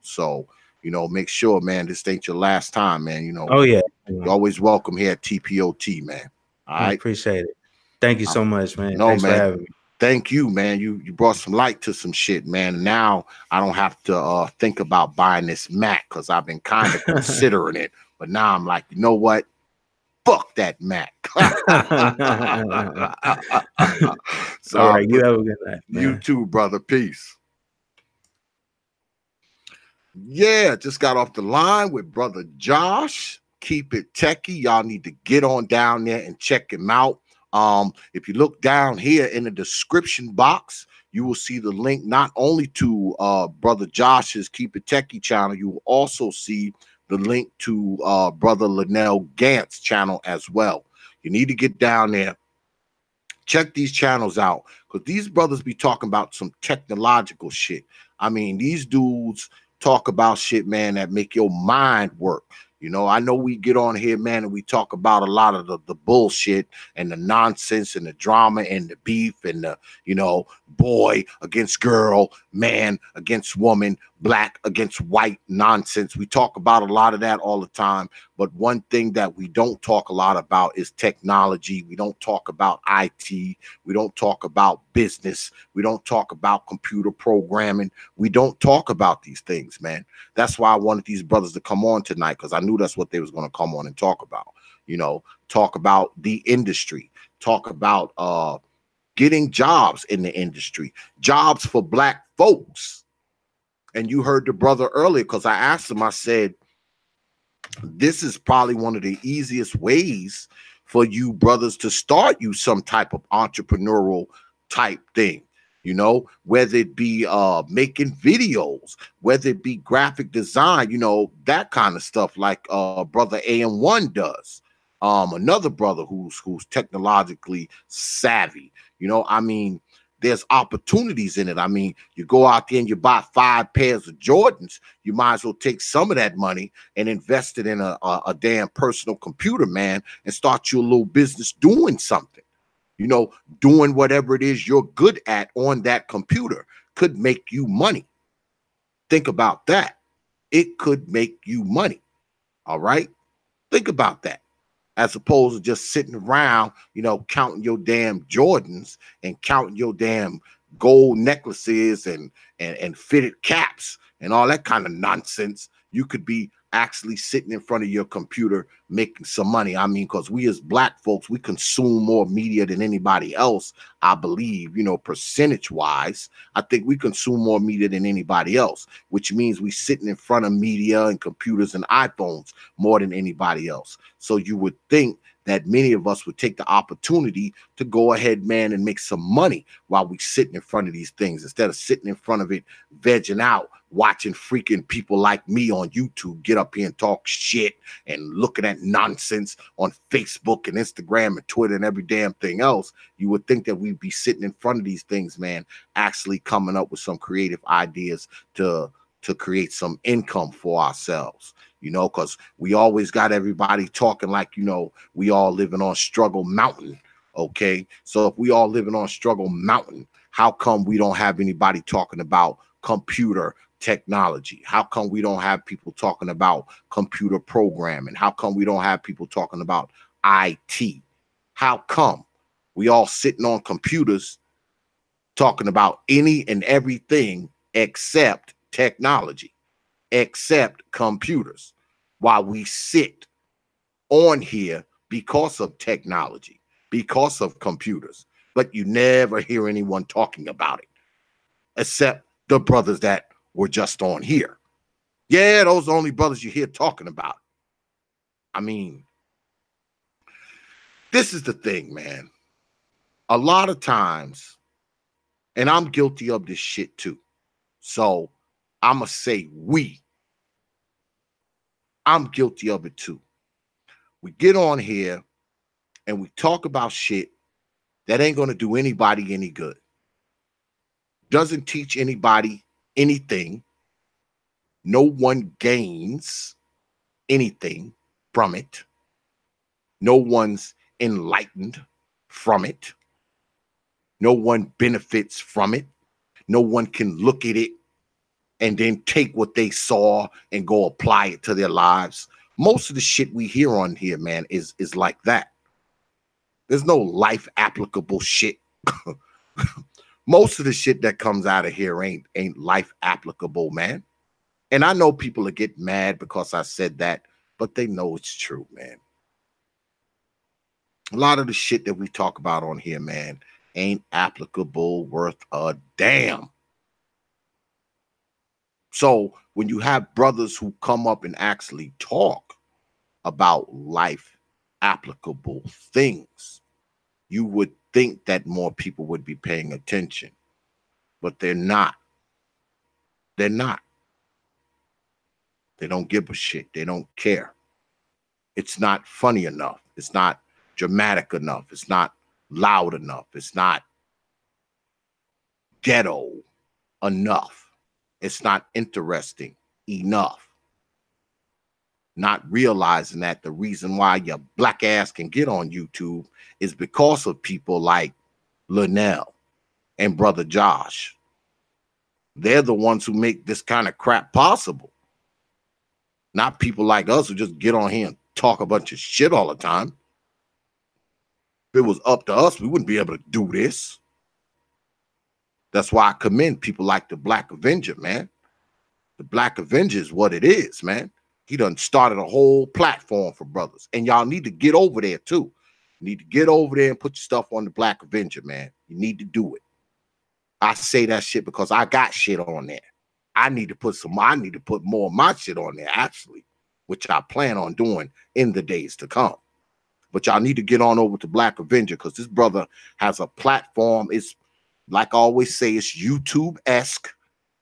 so, make sure, man, this ain't your last time, man. Oh yeah. You're always welcome here at T.P.O.T, man. All right. I appreciate it. Thank you so much, man. No, Thanks man. for having me. Thank you, man. You brought some light to some shit, man. Now I don't have to think about buying this Mac, because I've been kind of considering it. But now I'm like, you know what? Fuck that Mac. So all right, you have a good night, man. You too, brother. Peace. Yeah, just got off the line with Brother Josh. Keep it techie. Y'all need to get on down there and check him out. If you look down here in the description box, you will see the link not only to Brother Josh's Keep It Techie channel, you will also see the link to Brother Lynell Ghant's channel as well. You need to get down there, check these channels out, because these brothers be talking about some technological shit. I mean, these dudes talk about shit, man, that make your mind work. You know, I know we get on here, man, and we talk about a lot of the bullshit and the nonsense and the drama and the beef and the, you know, boy against girl, man against woman, black against white nonsense. We talk about a lot of that all the time. But one thing that we don't talk a lot about is technology. We don't talk about IT. We don't talk about business. We don't talk about computer programming. We don't talk about these things, man. That's why I wanted these brothers to come on tonight, because I knew that's what they was going to come on and talk about. You know, talk about the industry, talk about getting jobs in the industry, jobs for black folks. And you heard the brother earlier, because I asked him, I said, this is probably one of the easiest ways for you brothers to start you some type of entrepreneurial type thing. You know, whether it be making videos, whether it be graphic design, you know, that kind of stuff, like brother AM1 does. Another brother who's technologically savvy. You know, I mean, there's opportunities in it. I mean, you go out there and you buy 5 pairs of Jordans, you might as well take some of that money and invest it in a damn personal computer, man, and start your little business doing something. You know, doing whatever it is you're good at on that computer could make you money. Think about that. It could make you money. All right? Think about that. As opposed to just sitting around, you know, counting your damn Jordans and counting your damn gold necklaces and fitted caps and all that kind of nonsense. You could be actually sitting in front of your computer making some money. I mean, because we as black folks, we consume more media than anybody else, I believe, you know, percentage wise. I think we consume more media than anybody else, which means we sitting in front of media and computers and iPhones more than anybody else. So you would think that many of us would take the opportunity to go ahead, man, and make some money while we sitting in front of these things, instead of sitting in front of it, vegging out, watching freaking people like me on YouTube get up here and talk shit and looking at nonsense on Facebook and Instagram and Twitter and every damn thing else. You would think that we'd be sitting in front of these things, man, actually coming up with some creative ideas to create some income for ourselves. You know, because we always got everybody talking like, you know, we all living on Struggle Mountain. Okay, so if we all living on Struggle Mountain, how come we don't have anybody talking about computer technology? How come we don't have people talking about computer programming? How come we don't have people talking about IT? How come we all sitting on computers talking about any and everything except technology, except computers, while we sit on here because of technology, because of computers, but you never hear anyone talking about it, except the brothers that were just on here. Yeah, those are the only brothers you hear talking about. I mean, this is the thing, man. A lot of times, and I'm guilty of this shit too, so I'm going to say I'm guilty of it too. We get on here and we talk about shit that ain't going to do anybody any good. Doesn't teach anybody anything. No one gains anything from it. No one's enlightened from it. No one benefits from it. No one can look at it and then take what they saw and go apply it to their lives. Most of the shit we hear on here, man, is like that. There's no life applicable shit. Most of the shit that comes out of here ain't life applicable, man. And I know people will get mad because I said that, but they know it's true, man. A lot of the shit that we talk about on here, man, ain't applicable worth a damn. So when you have brothers who come up and actually talk about life applicable things, you would think that more people would be paying attention, but they're not. They're not. They don't give a shit. They don't care. It's not funny enough. It's not dramatic enough. It's not loud enough. It's not ghetto enough. It's not interesting enough. not realizing that the reason why your black ass can get on YouTube is because of people like Lynell and Brother Josh. They're the ones who make this kind of crap possible. Not people like us who just get on here and talk a bunch of shit all the time. If it was up to us, we wouldn't be able to do this. That's why I commend people like the Black Avenger, man. The Black Avenger is what it is, man. He done started a whole platform for brothers. And y'all need to get over there, too. You need to get over there and put your stuff on the Black Avenger, man. You need to do it. I say that shit because I got shit on there. I need to put more of my shit on there, actually, which I plan on doing in the days to come. But y'all need to get on over to Black Avenger because this brother has a platform. It's, like I always say, it's YouTube-esque.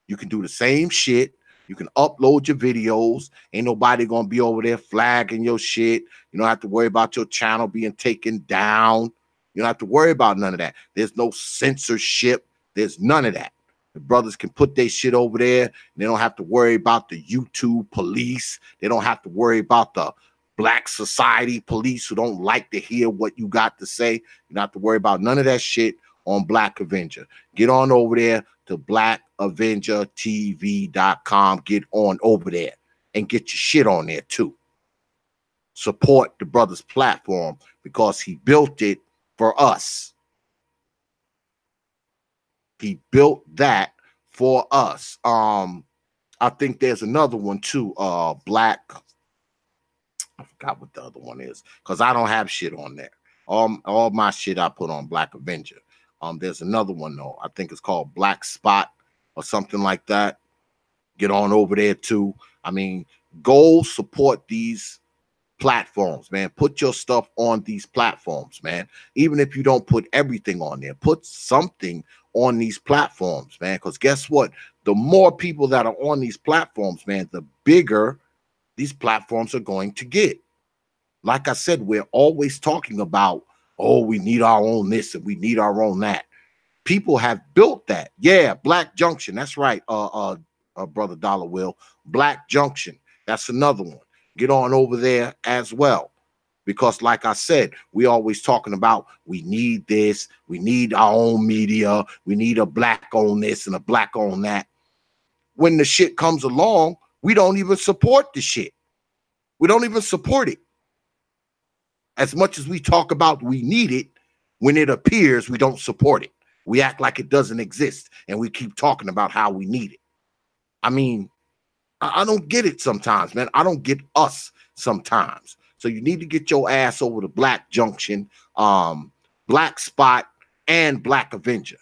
You can do the same shit. You can upload your videos. Ain't nobody gonna be over there flagging your shit. You don't have to worry about your channel being taken down. You don't have to worry about none of that. There's no censorship. There's none of that. The brothers can put their shit over there. They don't have to worry about the YouTube police. They don't have to worry about the Black Society police who don't like to hear what you got to say. You don't have to worry about none of that shit on Black Avenger. Get on over there to blackavengertv.com. Get on over there and get your shit on there too. Support the brother's platform because he built it for us. He built that for us. I think there's another one too. Black. I forgot what the other one is because I don't have shit on there. All my shit I put on Black Avenger. There's another one though. I think it's called Black Spot or something like that. Get on over there too. I mean, go support these platforms, man. Put your stuff on these platforms, man. Even if you don't put everything on there, put something on these platforms, man. Because guess what? The more people that are on these platforms, man, the bigger these platforms are going to get. Like I said, we're always talking about, oh, we need our own this and we need our own that. People have built that. Yeah, Black Junction. That's right, Brother Dollar Will. Black Junction. That's another one. Get on over there as well. Because like I said, we always talking about we need this, we need our own media, we need a black on this and a black on that. When the shit comes along, we don't even support the shit. We don't even support it. As much as we talk about we need it, when it appears, we don't support it. We act like it doesn't exist, and we keep talking about how we need it. I mean, I don't get it sometimes, man. I don't get us sometimes. So you need to get your ass over to Black Junction, Black Spot, and Black Avenger.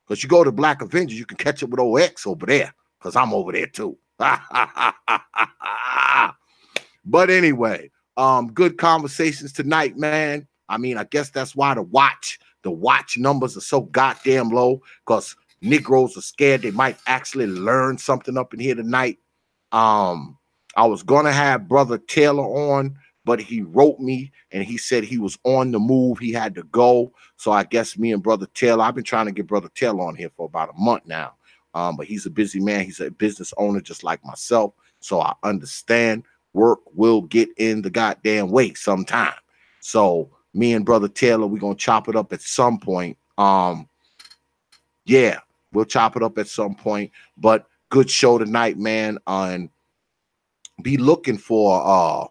Because you go to Black Avenger, you can catch up with OX over there, because I'm over there too. But anyway, good conversations tonight, man. I mean, I guess that's why the watch numbers are so goddamn low, because Negroes are scared they might actually learn something up in here tonight. I was gonna have Brother Taylor on, but he wrote me and he said he was on the move. He had to go. So I guess me and Brother Taylor, I've been trying to get Brother Taylor on here for about a month now. But he's a busy man. He's a business owner just like myself. So I understand work will get in the goddamn way sometime. So me and Brother Taylor, we're going to chop it up at some point. Yeah, we'll chop it up at some point. But good show tonight, man. And be looking for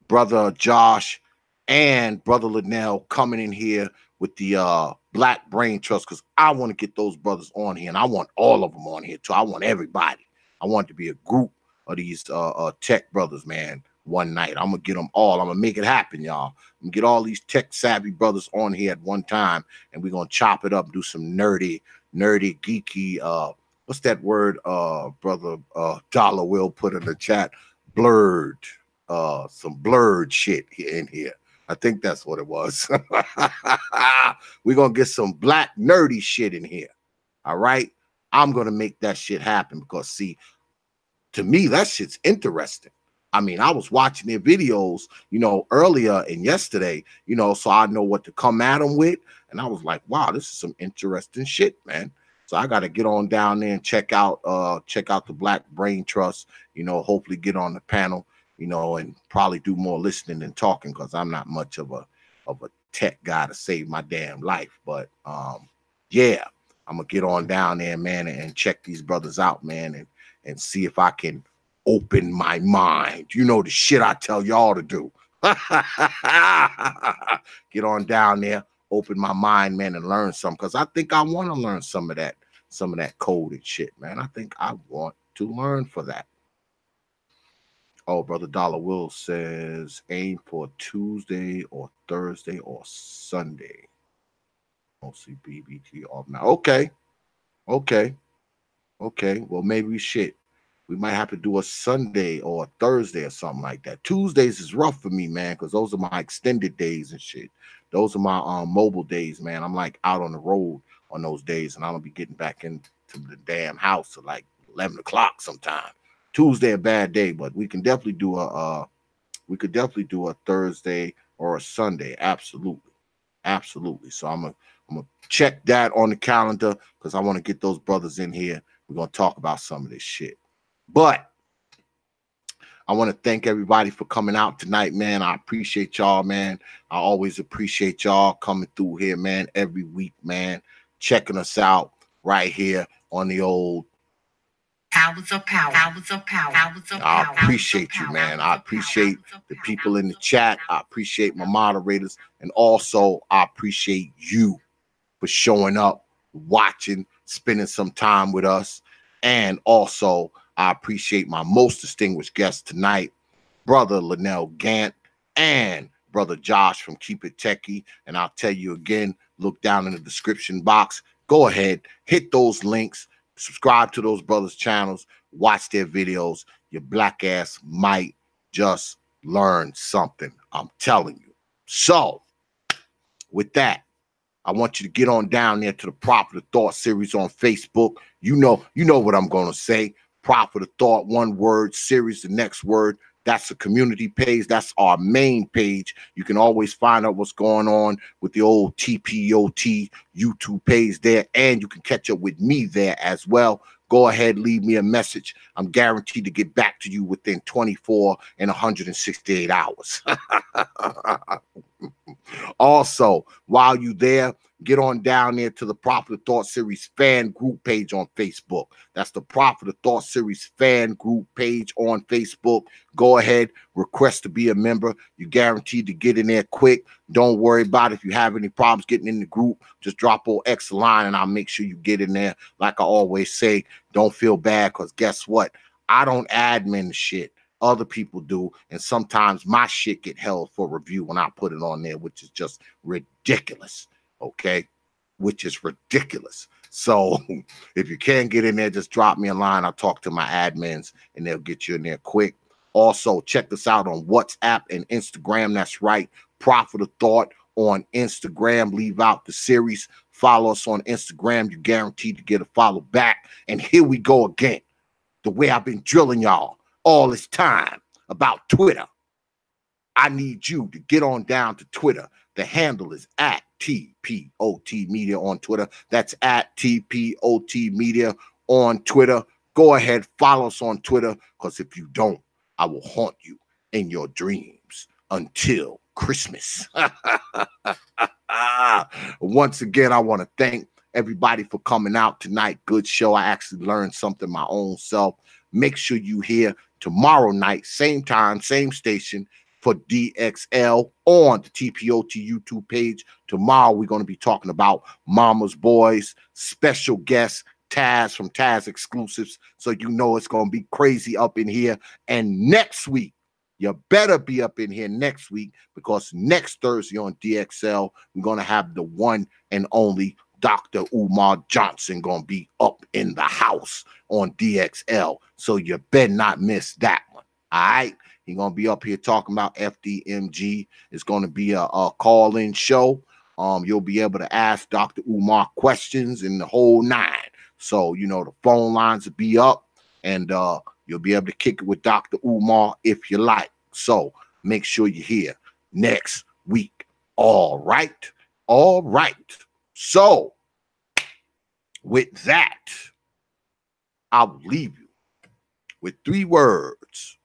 Brother Josh and Brother Lynell coming in here with the Black Brain Trust, because I want to get those brothers on here, and I want all of them on here too. I want everybody. I want it to be a group of these tech brothers, man. One night, I'm gonna get them all. I'm gonna make it happen, y'all. I'm gonna get all these tech savvy brothers on here at one time, and we're gonna chop it up, do some nerdy, geeky. What's that word? Brother Dollar will put in the chat. Blurred. Some blurred shit in here. I think that's what it was. We're gonna get some black nerdy shit in here. All right. I'm gonna make that shit happen because, see, to me, that shit's interesting. I mean, I was watching their videos, you know, earlier and yesterday, you know, so I know what to come at them with. And I was like, wow, this is some interesting shit, man. So I got to get on down there and check out the Black Brain Trust, you know, hopefully get on the panel. you know, and probably do more listening than talking because I'm not much of a tech guy to save my damn life. But yeah, I'm gonna get on down there, man, and check these brothers out, man, and see if I can open my mind. You know the shit I tell y'all to do. Get on down there, open my mind, man, and learn some, because I think I want to learn some of that code and shit, man. I think I want to learn for that. Oh, Brother Dollar Will says aim for Tuesday or Thursday or Sunday. Mostly BBT off now. Okay. Well, maybe shit. We might have to do a Sunday or a Thursday or something like that. Tuesdays is rough for me, man, because those are my extended days and shit. Those are my mobile days, man. I'm like out on the road on those days, and I don't be getting back into the damn house at like 11 o'clock sometime. Tuesday a bad day, but we can definitely do a Thursday or a Sunday. Absolutely. So I'm gonna check that on the calendar because I want to get those brothers in here. We're gonna talk about some of this shit. But I want to thank everybody for coming out tonight, man. I appreciate y'all, man. I always appreciate y'all coming through here, man, every week, man, checking us out right here on the old Powers of Power. I appreciate you, man. I appreciate the people in the chat. I appreciate my moderators. And also, I appreciate you for showing up, watching, spending some time with us. And also, I appreciate my most distinguished guest tonight, Brother Lynell Ghant and Brother Josh from Keep It Techie. And I'll tell you again, look down in the description box. Go ahead, hit those links. Subscribe to those brothers' channels, watch their videos. Your black ass might just learn something. I'm telling you. So, with that, I want you to get on down there to the Prophet of Thought series on Facebook. You know what I'm going to say. Prophet of Thought, one word, series, the next word. That's the community page. That's our main page. You can always find out what's going on with the old T.P.O.T YouTube page there, and you can catch up with me there as well. Go ahead, leave me a message. I'm guaranteed to get back to you within 24 and 168 hours. Also, while you're there, get on down there to the Prophet of Thought series fan group page on Facebook. That's the Prophet of Thought series fan group page on Facebook. Go ahead, request to be a member. You're guaranteed to get in there quick. Don't worry about it. If you have any problems getting in the group, just drop old X line and I'll make sure you get in there. Like I always say, don't feel bad, because guess what? I don't admin shit. Other people do, and sometimes my shit get held for review when I put it on there, which is just ridiculous. Okay, which is ridiculous. So if you can't get in there, just drop me a line. I'll talk to my admins and they'll get you in there quick. Also, check us out on WhatsApp and Instagram. That's right, Prophet of Thought on Instagram. Leave out the series. Follow us on Instagram. You're guaranteed to get a follow back. And here we go again. The way I've been drilling y'all all this time about Twitter. I need you to get on down to Twitter. The handle is at T.P.O.T Media on Twitter. That's at T.P.O.T Media on Twitter. Go ahead, follow us on Twitter, because if you don't, I will haunt you in your dreams until Christmas. Once again, I want to thank everybody for coming out tonight. Good show. I actually learned something my own self. Make sure you hear tomorrow night, same time, same station, for DXL on the T.P.O.T YouTube page. Tomorrow, we're going to be talking about Mama's Boys, special guest Taz from Taz Exclusives. So you know it's going to be crazy up in here. And next week, you better be up in here next week, because next Thursday on DXL, we're going to have the one and only Dr. Umar Johnson going to be up in the house on DXL. So you better not miss that one. All right. He's going to be up here talking about FDMG. It's going to be a call-in show. You'll be able to ask Dr. Umar questions in the whole nine. So, you know, the phone lines will be up, and you'll be able to kick it with Dr. Umar if you like. So make sure you're here next week. All right. All right. So with that, I'll leave you with 3 words.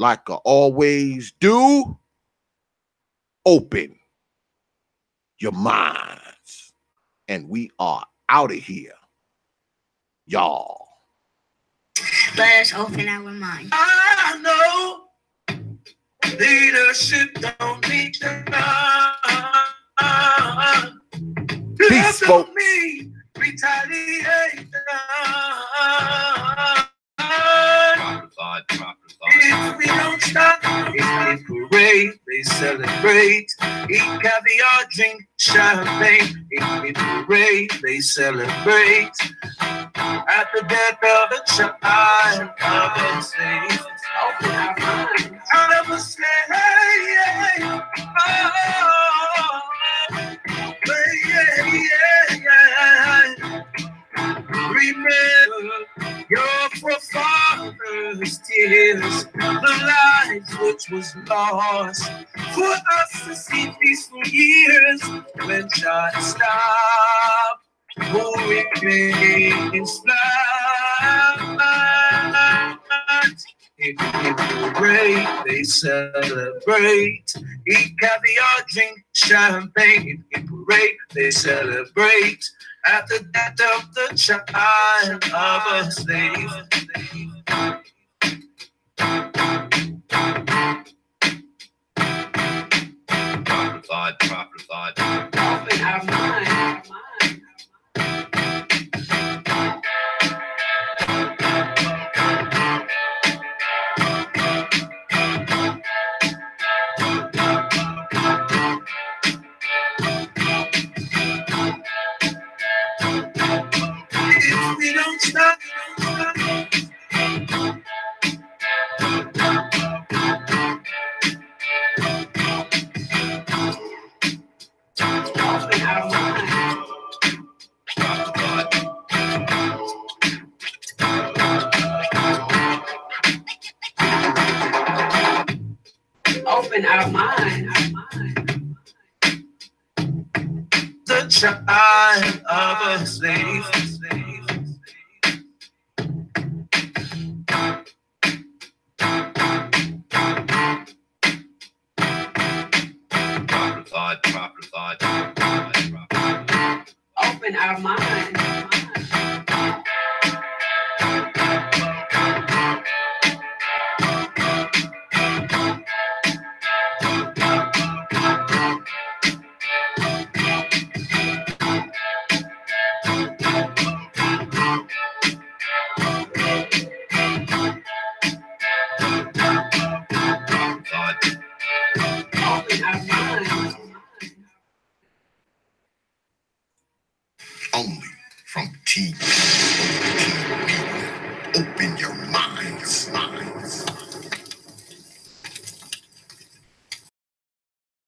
like I always do, open your minds. And we are out of here, y'all. Let us open our minds. I know leadership don't need to run. Peace, folks. Me retaliate. If we don't stop, if we parade, they celebrate. Eat caviar, drink champagne. If we parade, they celebrate. At the death of a child, of a slave, out of a slave, Remember your forefathers' tears, the lives which was lost for us to see peaceful years when shots stop, who remains flat. If parade, they celebrate. Eat caviar, drink champagne. If parade, they celebrate. At the death of the child of a slave. Proper thought. Open our mind. If we don't stop, open our mind. Open our mind. The child of a slave. Proper thought. Open our mind. Only from T.P.O.T. Open